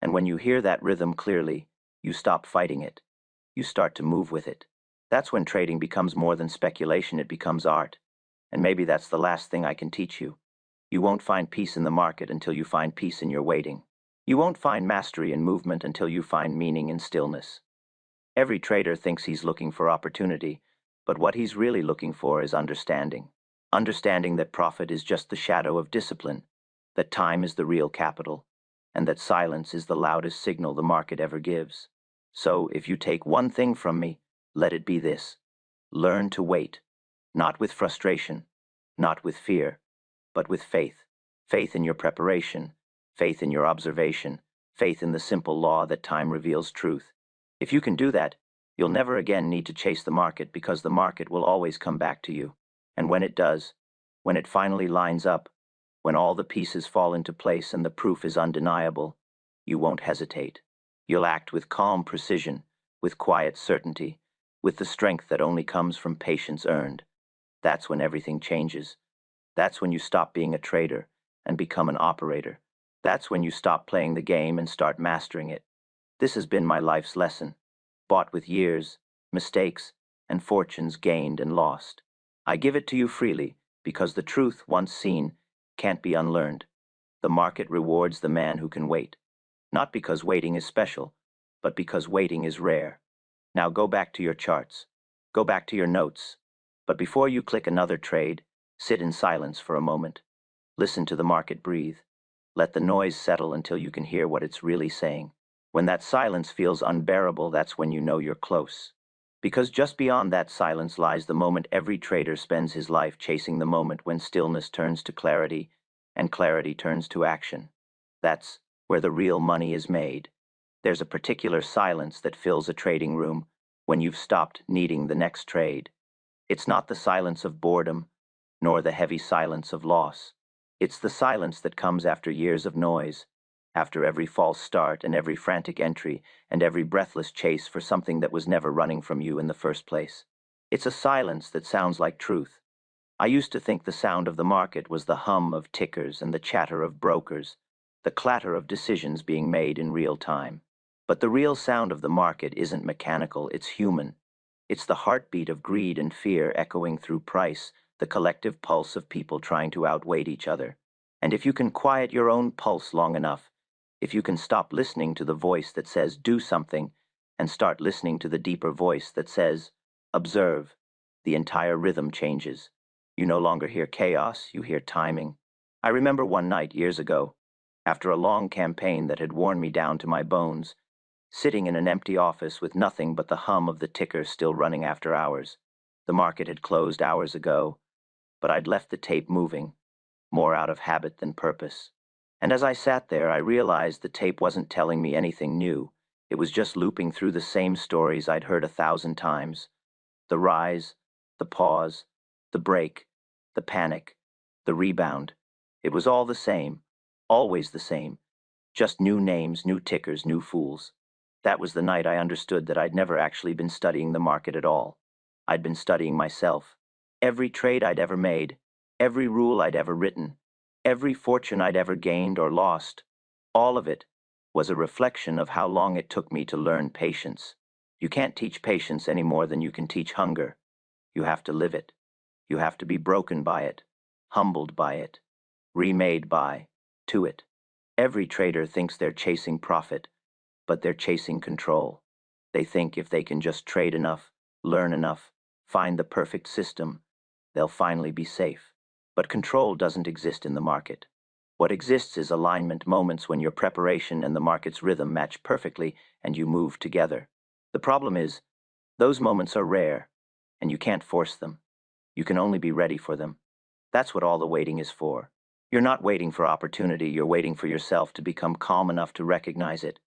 And when you hear that rhythm clearly, you stop fighting it. You start to move with it. That's when trading becomes more than speculation, it becomes art. And maybe that's the last thing I can teach you. You won't find peace in the market until you find peace in your waiting. You won't find mastery in movement until you find meaning in stillness. Every trader thinks he's looking for opportunity, but what he's really looking for is understanding. Understanding that profit is just the shadow of discipline, that time is the real capital, and that silence is the loudest signal the market ever gives. So, if you take one thing from me, let it be this: learn to wait, not with frustration, not with fear, but with faith. Faith in your preparation, faith in your observation, faith in the simple law that time reveals truth. If you can do that, you'll never again need to chase the market, because the market will always come back to you. And when it does, when it finally lines up, when all the pieces fall into place and the proof is undeniable, you won't hesitate. You'll act with calm precision, with quiet certainty, with the strength that only comes from patience earned. That's when everything changes. That's when you stop being a trader and become an operator. That's when you stop playing the game and start mastering it. This has been my life's lesson, bought with years, mistakes, and fortunes gained and lost. I give it to you freely, because the truth, once seen, can't be unlearned. The market rewards the man who can wait, not because waiting is special, but because waiting is rare. Now go back to your charts, go back to your notes, but before you click another trade, sit in silence for a moment. Listen to the market breathe. Let the noise settle until you can hear what it's really saying. When that silence feels unbearable, that's when you know you're close. Because just beyond that silence lies the moment every trader spends his life chasing, the moment when stillness turns to clarity and clarity turns to action. That's where the real money is made. There's a particular silence that fills a trading room when you've stopped needing the next trade. It's not the silence of boredom, nor the heavy silence of loss. It's the silence that comes after years of noise, after every false start and every frantic entry and every breathless chase for something that was never running from you in the first place. It's a silence that sounds like truth. I used to think the sound of the market was the hum of tickers and the chatter of brokers, the clatter of decisions being made in real time. But the real sound of the market isn't mechanical, it's human. It's the heartbeat of greed and fear echoing through price, the collective pulse of people trying to outweigh each other. And if you can quiet your own pulse long enough, if you can stop listening to the voice that says do something and start listening to the deeper voice that says observe, the entire rhythm changes. You no longer hear chaos, you hear timing. I remember one night years ago, after a long campaign that had worn me down to my bones, sitting in an empty office with nothing but the hum of the ticker still running after hours. The market had closed hours ago, but I'd left the tape moving, more out of habit than purpose. And as I sat there, I realized the tape wasn't telling me anything new. It was just looping through the same stories I'd heard 1,000 times. The rise, the pause, the break, the panic, the rebound. It was all the same, always the same. Just new names, new tickers, new fools. That was the night I understood that I'd never actually been studying the market at all. I'd been studying myself. Every trade I'd ever made, every rule I'd ever written, every fortune I'd ever gained or lost, all of it was a reflection of how long it took me to learn patience. You can't teach patience any more than you can teach hunger. You have to live it. You have to be broken by it, humbled by it, remade to it. Every trader thinks they're chasing profit, but they're chasing control. They think if they can just trade enough, learn enough, find the perfect system, they'll finally be safe. But control doesn't exist in the market. What exists is alignment, moments when your preparation and the market's rhythm match perfectly and you move together. The problem is, those moments are rare, and you can't force them. You can only be ready for them. That's what all the waiting is for. You're not waiting for opportunity, you're waiting for yourself to become calm enough to recognize it.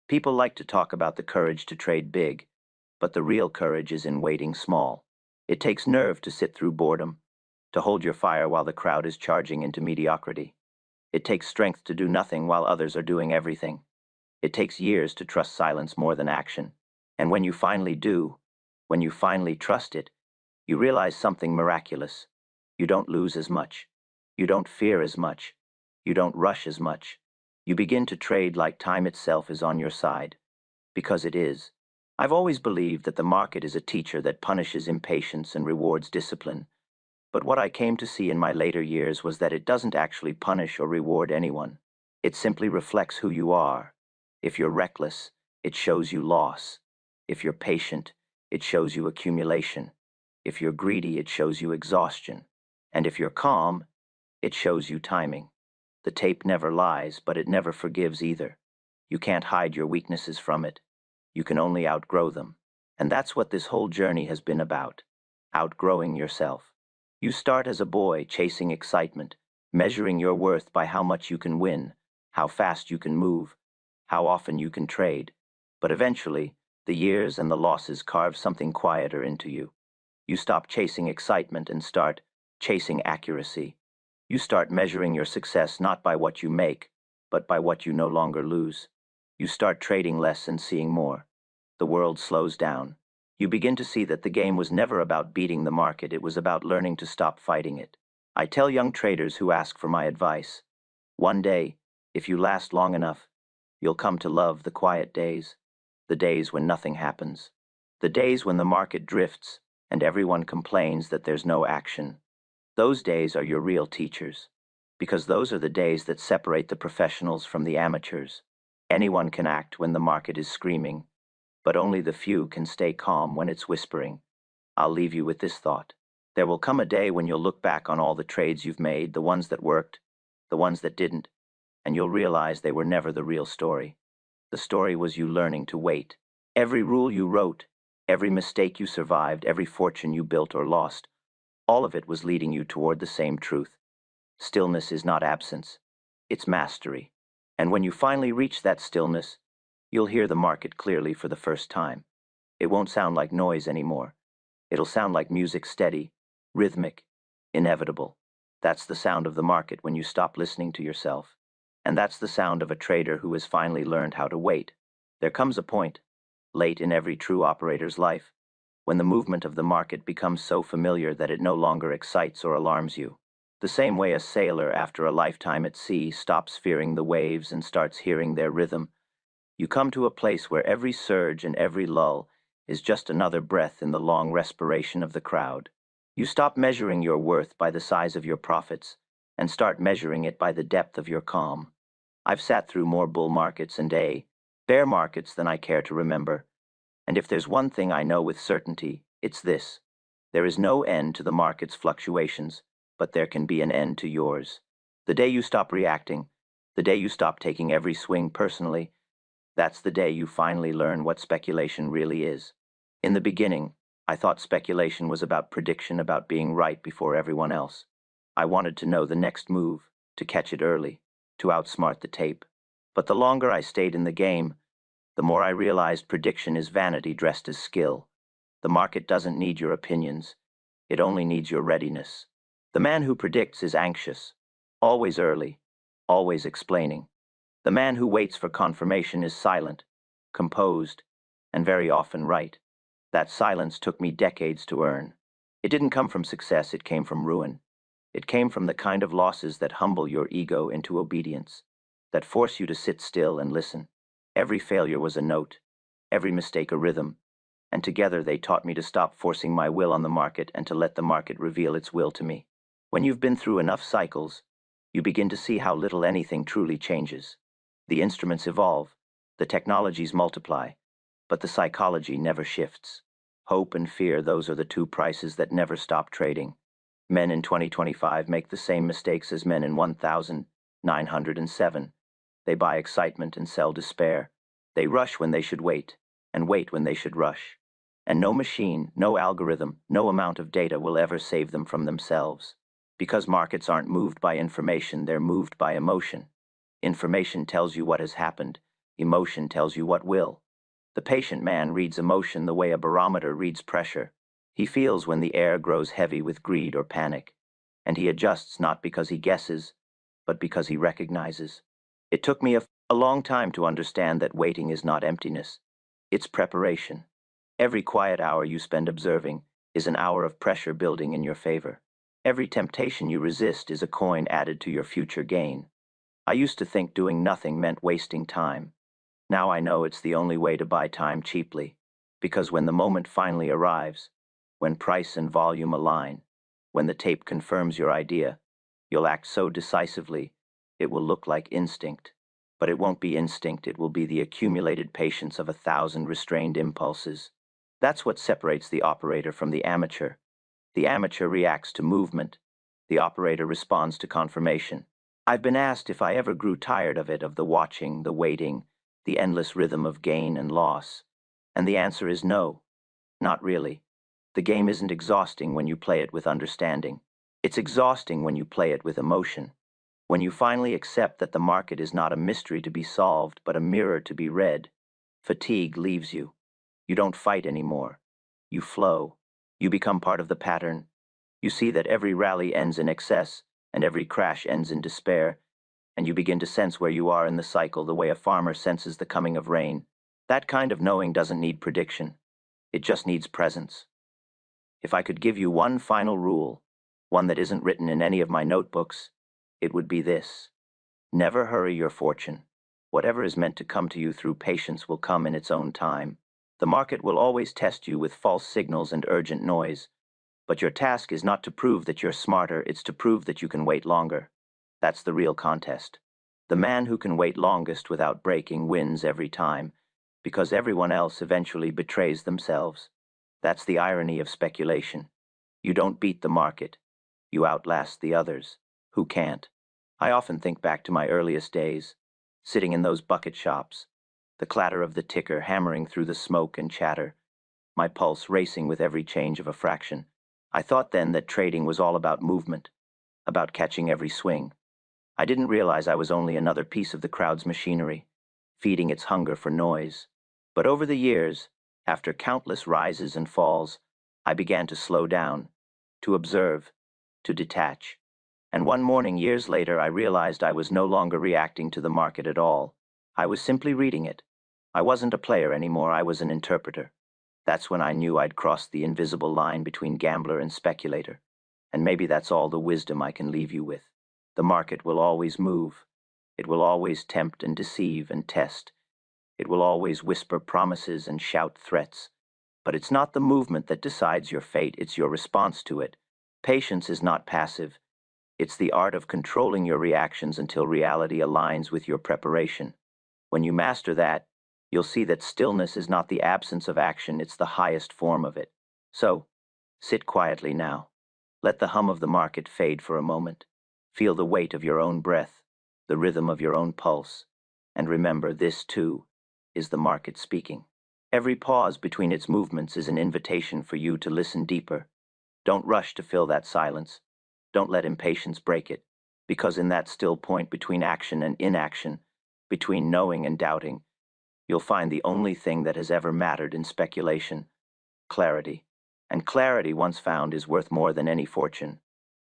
People like to talk about the courage to trade big, but the real courage is in waiting small. It takes nerve to sit through boredom, to hold your fire while the crowd is charging into mediocrity. It takes strength to do nothing while others are doing everything. It takes years to trust silence more than action. And when you finally do, when you finally trust it, you realize something miraculous. You don't lose as much. You don't fear as much. You don't rush as much. You begin to trade like time itself is on your side. Because it is. I've always believed that the market is a teacher that punishes impatience and rewards discipline. But what I came to see in my later years was that it doesn't actually punish or reward anyone. It simply reflects who you are. If you're reckless, it shows you loss. If you're patient, it shows you accumulation. If you're greedy, it shows you exhaustion. And if you're calm, it shows you timing. The tape never lies, but it never forgives either. You can't hide your weaknesses from it. You can only outgrow them. And that's what this whole journey has been about. Outgrowing yourself. You start as a boy chasing excitement, measuring your worth by how much you can win, how fast you can move, how often you can trade. But eventually, the years and the losses carve something quieter into you. You stop chasing excitement and start chasing accuracy. You start measuring your success not by what you make, but by what you no longer lose. You start trading less and seeing more. The world slows down. You begin to see that the game was never about beating the market, it was about learning to stop fighting it. I tell young traders who ask for my advice, one day, if you last long enough, you'll come to love the quiet days, the days when nothing happens, the days when the market drifts and everyone complains that there's no action. Those days are your real teachers, because those are the days that separate the professionals from the amateurs. Anyone can act when the market is screaming, but only the few can stay calm when it's whispering. I'll leave you with this thought. There will come a day when you'll look back on all the trades you've made, the ones that worked, the ones that didn't, and you'll realize they were never the real story. The story was you learning to wait. Every rule you wrote, every mistake you survived, every fortune you built or lost, all of it was leading you toward the same truth. Stillness is not absence, it's mastery. And when you finally reach that stillness, you'll hear the market clearly for the first time. It won't sound like noise anymore. It'll sound like music, steady, rhythmic, inevitable. That's the sound of the market when you stop listening to yourself. And that's the sound of a trader who has finally learned how to wait. There comes a point, late in every true operator's life, when the movement of the market becomes so familiar that it no longer excites or alarms you. The same way a sailor after a lifetime at sea stops fearing the waves and starts hearing their rhythm, you come to a place where every surge and every lull is just another breath in the long respiration of the crowd. You stop measuring your worth by the size of your profits and start measuring it by the depth of your calm. I've sat through more bull markets and bear markets than I care to remember. And if there's one thing I know with certainty, it's this. There is no end to the market's fluctuations, but there can be an end to yours. The day you stop reacting, the day you stop taking every swing personally, that's the day you finally learn what speculation really is. In the beginning, I thought speculation was about prediction, about being right before everyone else. I wanted to know the next move, to catch it early, to outsmart the tape. But the longer I stayed in the game, the more I realized prediction is vanity dressed as skill. The market doesn't need your opinions. It only needs your readiness. The man who predicts is anxious, always early, always explaining. The man who waits for confirmation is silent, composed, and very often right. That silence took me decades to earn. It didn't come from success, it came from ruin. It came from the kind of losses that humble your ego into obedience, that force you to sit still and listen. Every failure was a note, every mistake a rhythm, and together they taught me to stop forcing my will on the market and to let the market reveal its will to me. When you've been through enough cycles, you begin to see how little anything truly changes. The instruments evolve, the technologies multiply, but the psychology never shifts. Hope and fear, those are the two prices that never stop trading. Men in 2025 make the same mistakes as men in 1907. They buy excitement and sell despair. They rush when they should wait, and wait when they should rush. And no machine, no algorithm, no amount of data will ever save them from themselves. Because markets aren't moved by information, they're moved by emotion. Information tells you what has happened. Emotion tells you what will. The patient man reads emotion the way a barometer reads pressure. He feels when the air grows heavy with greed or panic. And he adjusts not because he guesses, but because he recognizes. It took me a a long time to understand that waiting is not emptiness. It's preparation. Every quiet hour you spend observing is an hour of pressure building in your favor. Every temptation you resist is a coin added to your future gain. I used to think doing nothing meant wasting time. Now I know it's the only way to buy time cheaply. Because when the moment finally arrives, when price and volume align, when the tape confirms your idea, you'll act so decisively, it will look like instinct. But it won't be instinct, it will be the accumulated patience of 1,000 restrained impulses. That's what separates the operator from the amateur. The amateur reacts to movement. The operator responds to confirmation. I've been asked if I ever grew tired of it, of the watching, the waiting, the endless rhythm of gain and loss. And the answer is no, not really. The game isn't exhausting when you play it with understanding. It's exhausting when you play it with emotion. When you finally accept that the market is not a mystery to be solved, but a mirror to be read, fatigue leaves you. You don't fight anymore. You flow. You become part of the pattern. You see that every rally ends in excess, and every crash ends in despair, and you begin to sense where you are in the cycle the way a farmer senses the coming of rain. That kind of knowing doesn't need prediction. It just needs presence. If I could give you one final rule, one that isn't written in any of my notebooks, it would be this. Never hurry your fortune. Whatever is meant to come to you through patience will come in its own time. The market will always test you with false signals and urgent noise, but your task is not to prove that you're smarter, it's to prove that you can wait longer. That's the real contest. The man who can wait longest without breaking wins every time, because everyone else eventually betrays themselves. That's the irony of speculation. You don't beat the market. You outlast the others, who can't. I often think back to my earliest days, sitting in those bucket shops, the clatter of the ticker hammering through the smoke and chatter, my pulse racing with every change of a fraction. I thought then that trading was all about movement, about catching every swing. I didn't realize I was only another piece of the crowd's machinery, feeding its hunger for noise. But over the years, after countless rises and falls, I began to slow down, to observe, to detach. And one morning, years later, I realized I was no longer reacting to the market at all. I was simply reading it. I wasn't a player anymore, I was an interpreter. That's when I knew I'd crossed the invisible line between gambler and speculator. And maybe that's all the wisdom I can leave you with. The market will always move. It will always tempt and deceive and test. It will always whisper promises and shout threats. But it's not the movement that decides your fate, it's your response to it. Patience is not passive. It's the art of controlling your reactions until reality aligns with your preparation. When you master that, you'll see that stillness is not the absence of action, it's the highest form of it. So, sit quietly now. Let the hum of the market fade for a moment. Feel the weight of your own breath, the rhythm of your own pulse. And remember, this too is the market speaking. Every pause between its movements is an invitation for you to listen deeper. Don't rush to fill that silence. Don't let impatience break it, because in that still point between action and inaction, between knowing and doubting, you'll find the only thing that has ever mattered in speculation: clarity. And clarity, once found, is worth more than any fortune.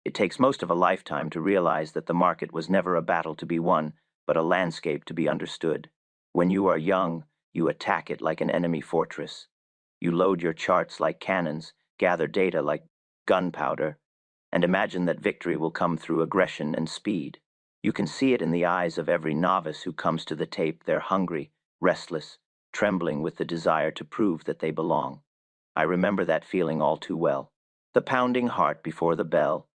It takes most of a lifetime to realize that the market was never a battle to be won, but a landscape to be understood. When you are young, you attack it like an enemy fortress. You load your charts like cannons, gather data like gunpowder, and imagine that victory will come through aggression and speed. You can see it in the eyes of every novice who comes to the tape. They're hungry, restless, trembling with the desire to prove that they belong. I remember that feeling all too well. The pounding heart before the bell,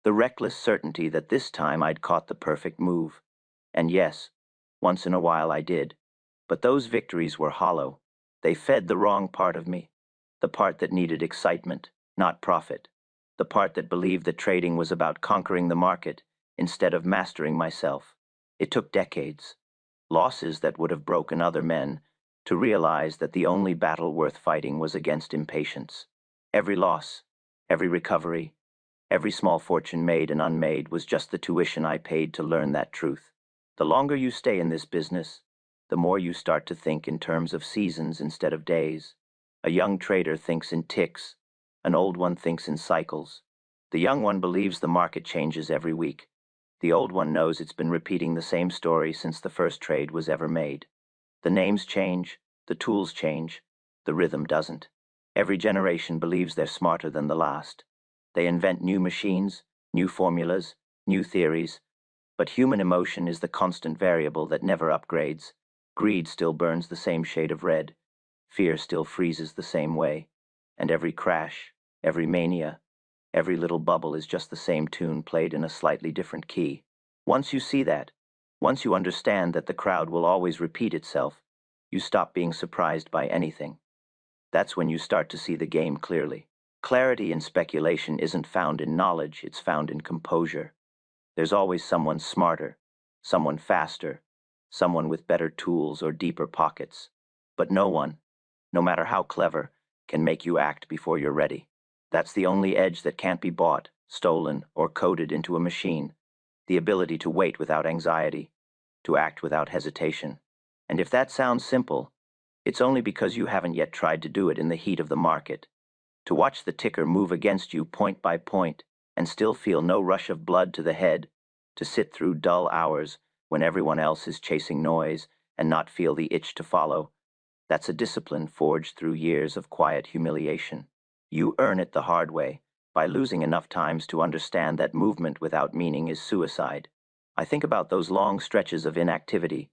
the reckless certainty that this time I'd caught the perfect move. And yes, once in a while I did. But those victories were hollow. They fed the wrong part of me, the part that needed excitement, not profit, the part that believed that trading was about conquering the market instead of mastering myself. It took decades, losses that would have broken other men, to realize that the only battle worth fighting was against impatience. Every loss, every recovery, every small fortune made and unmade was just the tuition I paid to learn that truth. The longer you stay in this business, the more you start to think in terms of seasons instead of days. A young trader thinks in ticks, an old one thinks in cycles. The young one believes the market changes every week. The old one knows it's been repeating the same story since the first trade was ever made. The names change, the tools change, the rhythm doesn't. Every generation believes they're smarter than the last. They invent new machines, new formulas, new theories, but human emotion is the constant variable that never upgrades. Greed still burns the same shade of red, fear still freezes the same way, and every crash, every mania, every little bubble is just the same tune played in a slightly different key. Once you see that, once you understand that the crowd will always repeat itself, you stop being surprised by anything. That's when you start to see the game clearly. Clarity in speculation isn't found in knowledge, it's found in composure. There's always someone smarter, someone faster, someone with better tools or deeper pockets. But no one, no matter how clever, can make you act before you're ready. That's the only edge that can't be bought, stolen, or coded into a machine. The ability to wait without anxiety, to act without hesitation. And if that sounds simple, it's only because you haven't yet tried to do it in the heat of the market. To watch the ticker move against you point by point and still feel no rush of blood to the head, to sit through dull hours when everyone else is chasing noise and not feel the itch to follow, that's a discipline forged through years of quiet humiliation. You earn it the hard way, by losing enough times to understand that movement without meaning is suicide. I think about those long stretches of inactivity,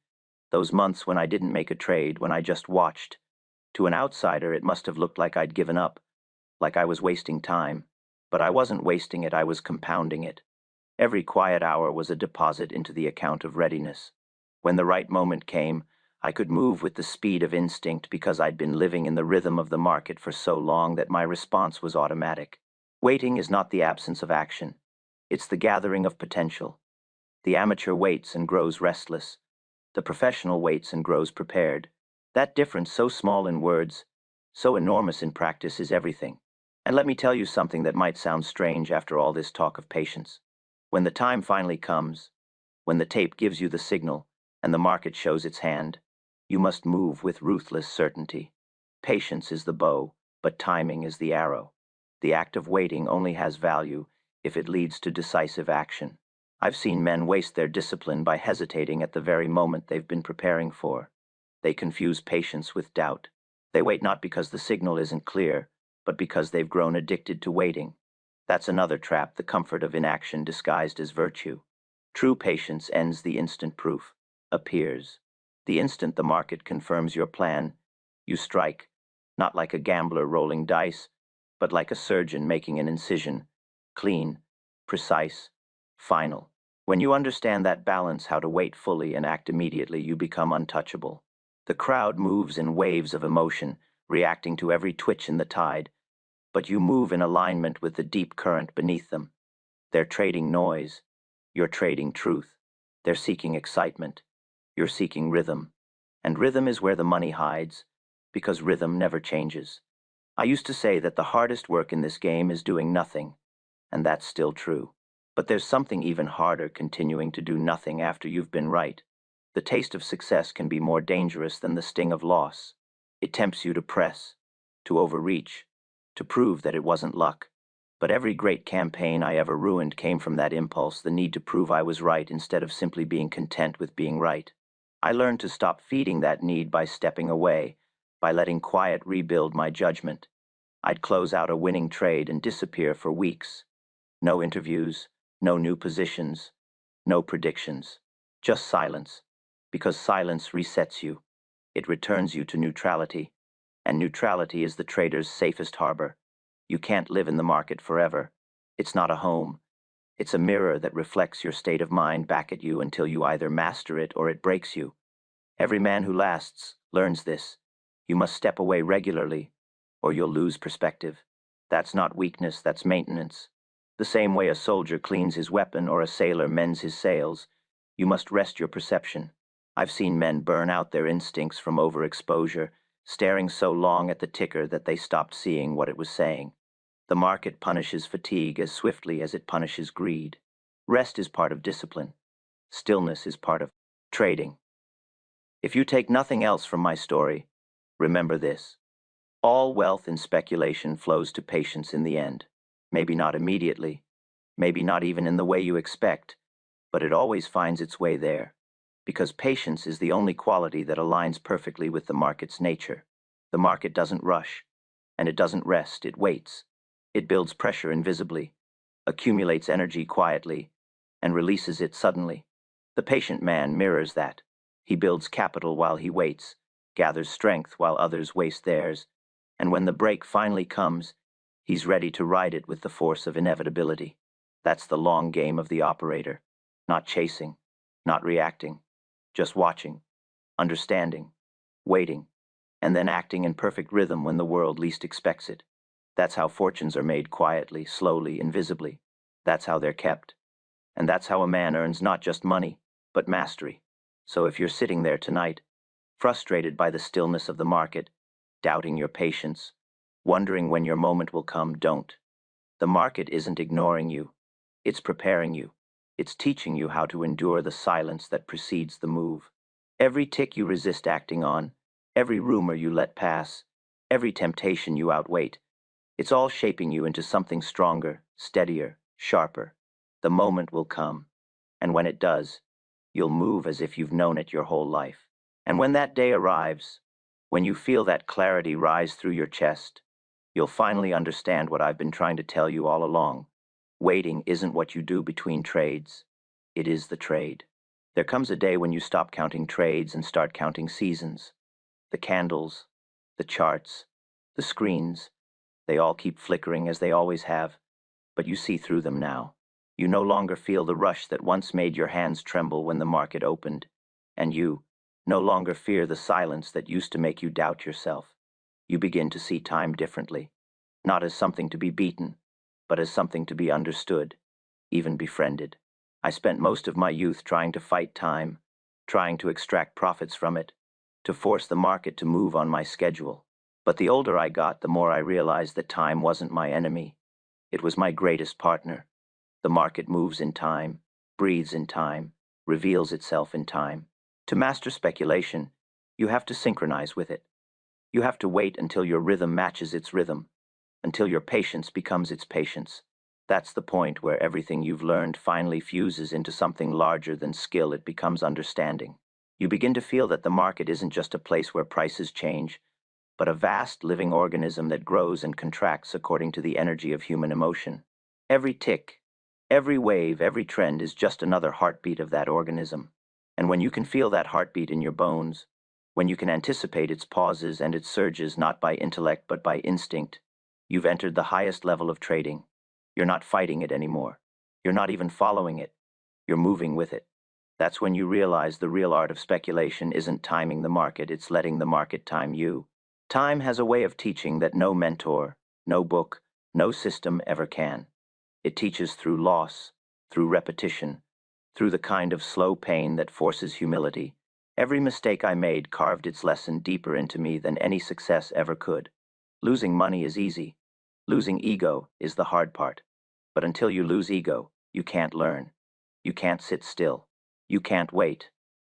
those months when I didn't make a trade, when I just watched. To an outsider, it must have looked like I'd given up, like I was wasting time. But I wasn't wasting it, I was compounding it. Every quiet hour was a deposit into the account of readiness. When the right moment came, I could move with the speed of instinct because I'd been living in the rhythm of the market for so long that my response was automatic. Waiting is not the absence of action. It's the gathering of potential. The amateur waits and grows restless. The professional waits and grows prepared. That difference, so small in words, so enormous in practice, is everything. And let me tell you something that might sound strange after all this talk of patience. When the time finally comes, when the tape gives you the signal and the market shows its hand, you must move with ruthless certainty. Patience is the bow, but timing is the arrow. The act of waiting only has value if it leads to decisive action. I've seen men waste their discipline by hesitating at the very moment they've been preparing for. They confuse patience with doubt. They wait not because the signal isn't clear, but because they've grown addicted to waiting. That's another trap, the comfort of inaction disguised as virtue. True patience ends the instant proof appears. The instant the market confirms your plan, you strike, not like a gambler rolling dice, but like a surgeon making an incision, clean, precise, final. When you understand that balance, how to wait fully and act immediately, you become untouchable. The crowd moves in waves of emotion, reacting to every twitch in the tide, but you move in alignment with the deep current beneath them. They're trading noise, you're trading truth. They're seeking excitement, you're seeking rhythm. And rhythm is where the money hides, because rhythm never changes. I used to say that the hardest work in this game is doing nothing, and that's still true. But there's something even harder: continuing to do nothing after you've been right. The taste of success can be more dangerous than the sting of loss. It tempts you to press, to overreach, to prove that it wasn't luck. But every great campaign I ever ruined came from that impulse, the need to prove I was right instead of simply being content with being right. I learned to stop feeding that need by stepping away, by letting quiet rebuild my judgment. I'd close out a winning trade and disappear for weeks. No interviews, no new positions, no predictions, just silence. Because silence resets you. It returns you to neutrality, and neutrality is the trader's safest harbor. You can't live in the market forever. It's not a home. It's a mirror that reflects your state of mind back at you until you either master it or it breaks you. Every man who lasts learns this. You must step away regularly, or you'll lose perspective. That's not weakness, that's maintenance. The same way a soldier cleans his weapon or a sailor mends his sails, you must rest your perception. I've seen men burn out their instincts from overexposure, staring so long at the ticker that they stopped seeing what it was saying. The market punishes fatigue as swiftly as it punishes greed. Rest is part of discipline. Stillness is part of trading. If you take nothing else from my story, remember this. All wealth in speculation flows to patience in the end. Maybe not immediately, maybe not even in the way you expect, but it always finds its way there, because patience is the only quality that aligns perfectly with the market's nature. The market doesn't rush, and it doesn't rest, it waits. It builds pressure invisibly, accumulates energy quietly, and releases it suddenly. The patient man mirrors that. He builds capital while he waits, gathers strength while others waste theirs, and when the break finally comes, he's ready to ride it with the force of inevitability. That's the long game of the operator. Not chasing, not reacting, just watching, understanding, waiting, and then acting in perfect rhythm when the world least expects it. That's how fortunes are made quietly, slowly, invisibly. That's how they're kept. And that's how a man earns not just money, but mastery. So if you're sitting there tonight, frustrated by the stillness of the market, doubting your patience, wondering when your moment will come, don't. The market isn't ignoring you. It's preparing you. It's teaching you how to endure the silence that precedes the move. Every tick you resist acting on, every rumor you let pass, every temptation you outwait, it's all shaping you into something stronger, steadier, sharper. The moment will come, and when it does, you'll move as if you've known it your whole life. And when that day arrives, when you feel that clarity rise through your chest, you'll finally understand what I've been trying to tell you all along. Waiting isn't what you do between trades. It is the trade. There comes a day when you stop counting trades and start counting seasons. The candles, the charts, the screens, they all keep flickering as they always have, but you see through them now. You no longer feel the rush that once made your hands tremble when the market opened, and you no longer fear the silence that used to make you doubt yourself. You begin to see time differently, not as something to be beaten, but as something to be understood, even befriended. I spent most of my youth trying to fight time, trying to extract profits from it, to force the market to move on my schedule. But the older I got, the more I realized that time wasn't my enemy. It was my greatest partner. The market moves in time, breathes in time, reveals itself in time. To master speculation, you have to synchronize with it. You have to wait until your rhythm matches its rhythm, until your patience becomes its patience. That's the point where everything you've learned finally fuses into something larger than skill. It becomes understanding. You begin to feel that the market isn't just a place where prices change, but a vast living organism that grows and contracts according to the energy of human emotion. Every tick, every wave, every trend is just another heartbeat of that organism. And when you can feel that heartbeat in your bones, when you can anticipate its pauses and its surges not by intellect but by instinct, you've entered the highest level of trading. You're not fighting it anymore. You're not even following it. You're moving with it. That's when you realize the real art of speculation isn't timing the market, it's letting the market time you. Time has a way of teaching that no mentor, no book, no system ever can. It teaches through loss, through repetition, through the kind of slow pain that forces humility. Every mistake I made carved its lesson deeper into me than any success ever could. Losing money is easy. Losing ego is the hard part. But until you lose ego, you can't learn. You can't sit still. You can't wait.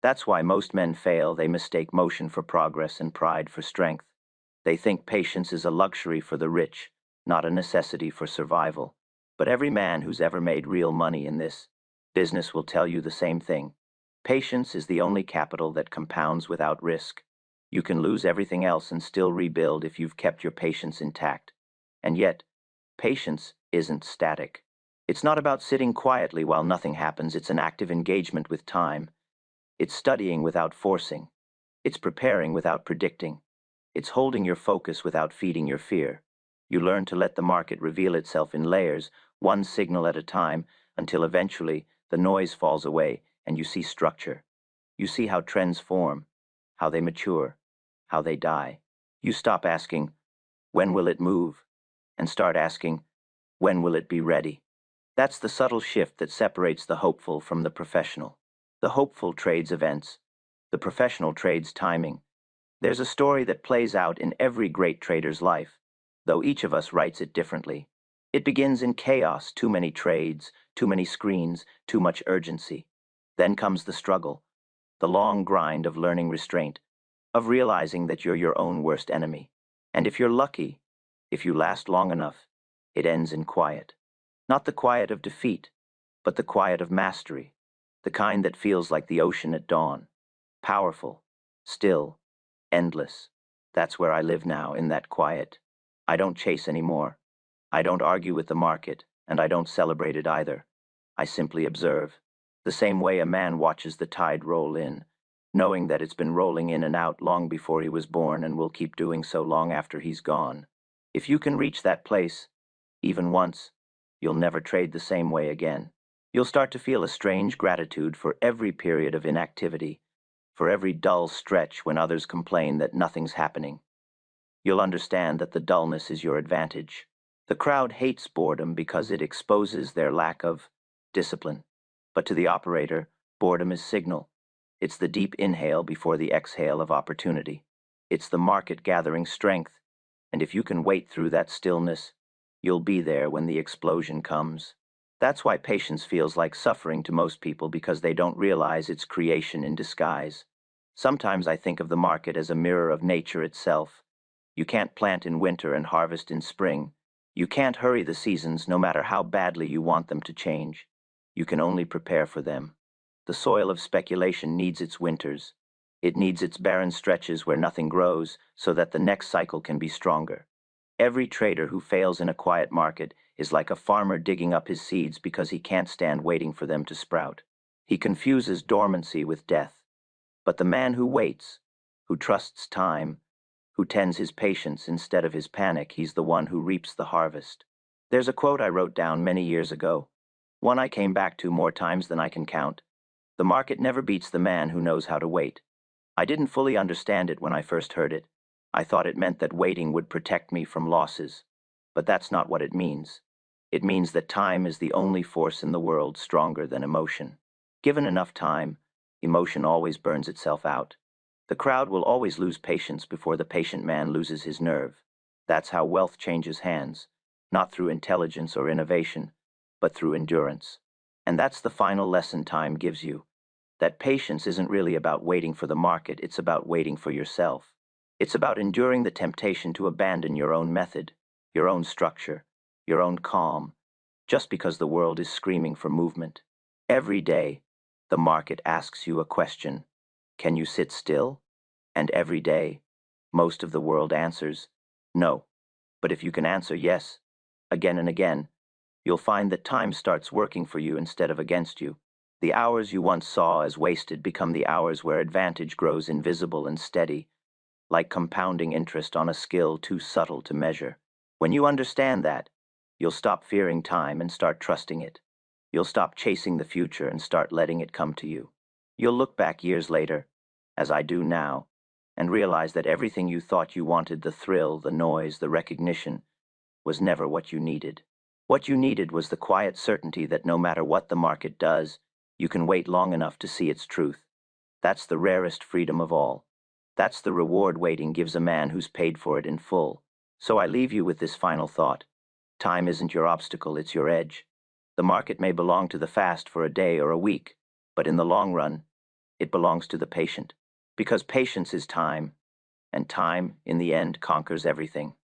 That's why most men fail. They mistake motion for progress and pride for strength. They think patience is a luxury for the rich, not a necessity for survival. But every man who's ever made real money in this business will tell you the same thing. Patience is the only capital that compounds without risk. You can lose everything else and still rebuild if you've kept your patience intact. And yet, patience isn't static. It's not about sitting quietly while nothing happens. It's an active engagement with time. It's studying without forcing. It's preparing without predicting. It's holding your focus without feeding your fear. You learn to let the market reveal itself in layers, one signal at a time, until eventually the noise falls away and you see structure. You see how trends form, how they mature, how they die. You stop asking, when will it move? And start asking, when will it be ready? That's the subtle shift that separates the hopeful from the professional. The hopeful trades events. The professional trades timing. There's a story that plays out in every great trader's life, though each of us writes it differently. It begins in chaos, too many trades, too many screens, too much urgency. Then comes the struggle, the long grind of learning restraint, of realizing that you're your own worst enemy. And if you're lucky, if you last long enough, it ends in quiet. Not the quiet of defeat, but the quiet of mastery. the kind that feels like the ocean at dawn. Powerful, still, endless. That's where I live now, in that quiet. I don't chase anymore. I don't argue with the market, and I don't celebrate it either. I simply observe, the same way a man watches the tide roll in, knowing that it's been rolling in and out long before he was born and will keep doing so long after he's gone. If you can reach that place, even once, you'll never trade the same way again. You'll start to feel a strange gratitude for every period of inactivity, for every dull stretch when others complain that nothing's happening. You'll understand that the dullness is your advantage. The crowd hates boredom because it exposes their lack of discipline. But to the operator, boredom is signal. It's the deep inhale before the exhale of opportunity. It's the market gathering strength. And if you can wait through that stillness, you'll be there when the explosion comes. That's why patience feels like suffering to most people, because they don't realize it's creation in disguise. Sometimes I think of the market as a mirror of nature itself. You can't plant in winter and harvest in spring. You can't hurry the seasons no matter how badly you want them to change. You can only prepare for them. The soil of speculation needs its winters. It needs its barren stretches where nothing grows so that the next cycle can be stronger. Every trader who fails in a quiet market is like a farmer digging up his seeds because he can't stand waiting for them to sprout. He confuses dormancy with death. But the man who waits, who trusts time, who tends his patience instead of his panic, he's the one who reaps the harvest. There's a quote I wrote down many years ago, one I came back to more times than I can count. The market never beats the man who knows how to wait. I didn't fully understand it when I first heard it. I thought it meant that waiting would protect me from losses. But that's not what it means. It means that time is the only force in the world stronger than emotion. Given enough time, emotion always burns itself out. The crowd will always lose patience before the patient man loses his nerve. That's how wealth changes hands, not through intelligence or innovation, but through endurance. And that's the final lesson time gives you. That patience isn't really about waiting for the market, it's about waiting for yourself. It's about enduring the temptation to abandon your own method, your own structure, your own calm, just because the world is screaming for movement. Every day, the market asks you a question. Can you sit still? And every day, most of the world answers, no. But if you can answer yes, again and again, you'll find that time starts working for you instead of against you. The hours you once saw as wasted become the hours where advantage grows invisible and steady, like compounding interest on a skill too subtle to measure. When you understand that, you'll stop fearing time and start trusting it. You'll stop chasing the future and start letting it come to you. You'll look back years later, as I do now, and realize that everything you thought you wanted, the thrill, the noise, the recognition, was never what you needed. What you needed was the quiet certainty that no matter what the market does, you can wait long enough to see its truth. That's the rarest freedom of all. That's the reward waiting gives a man who's paid for it in full. So I leave you with this final thought. Time isn't your obstacle, it's your edge. The market may belong to the fast for a day or a week, but in the long run, it belongs to the patient. Because patience is time, and time, in the end, conquers everything.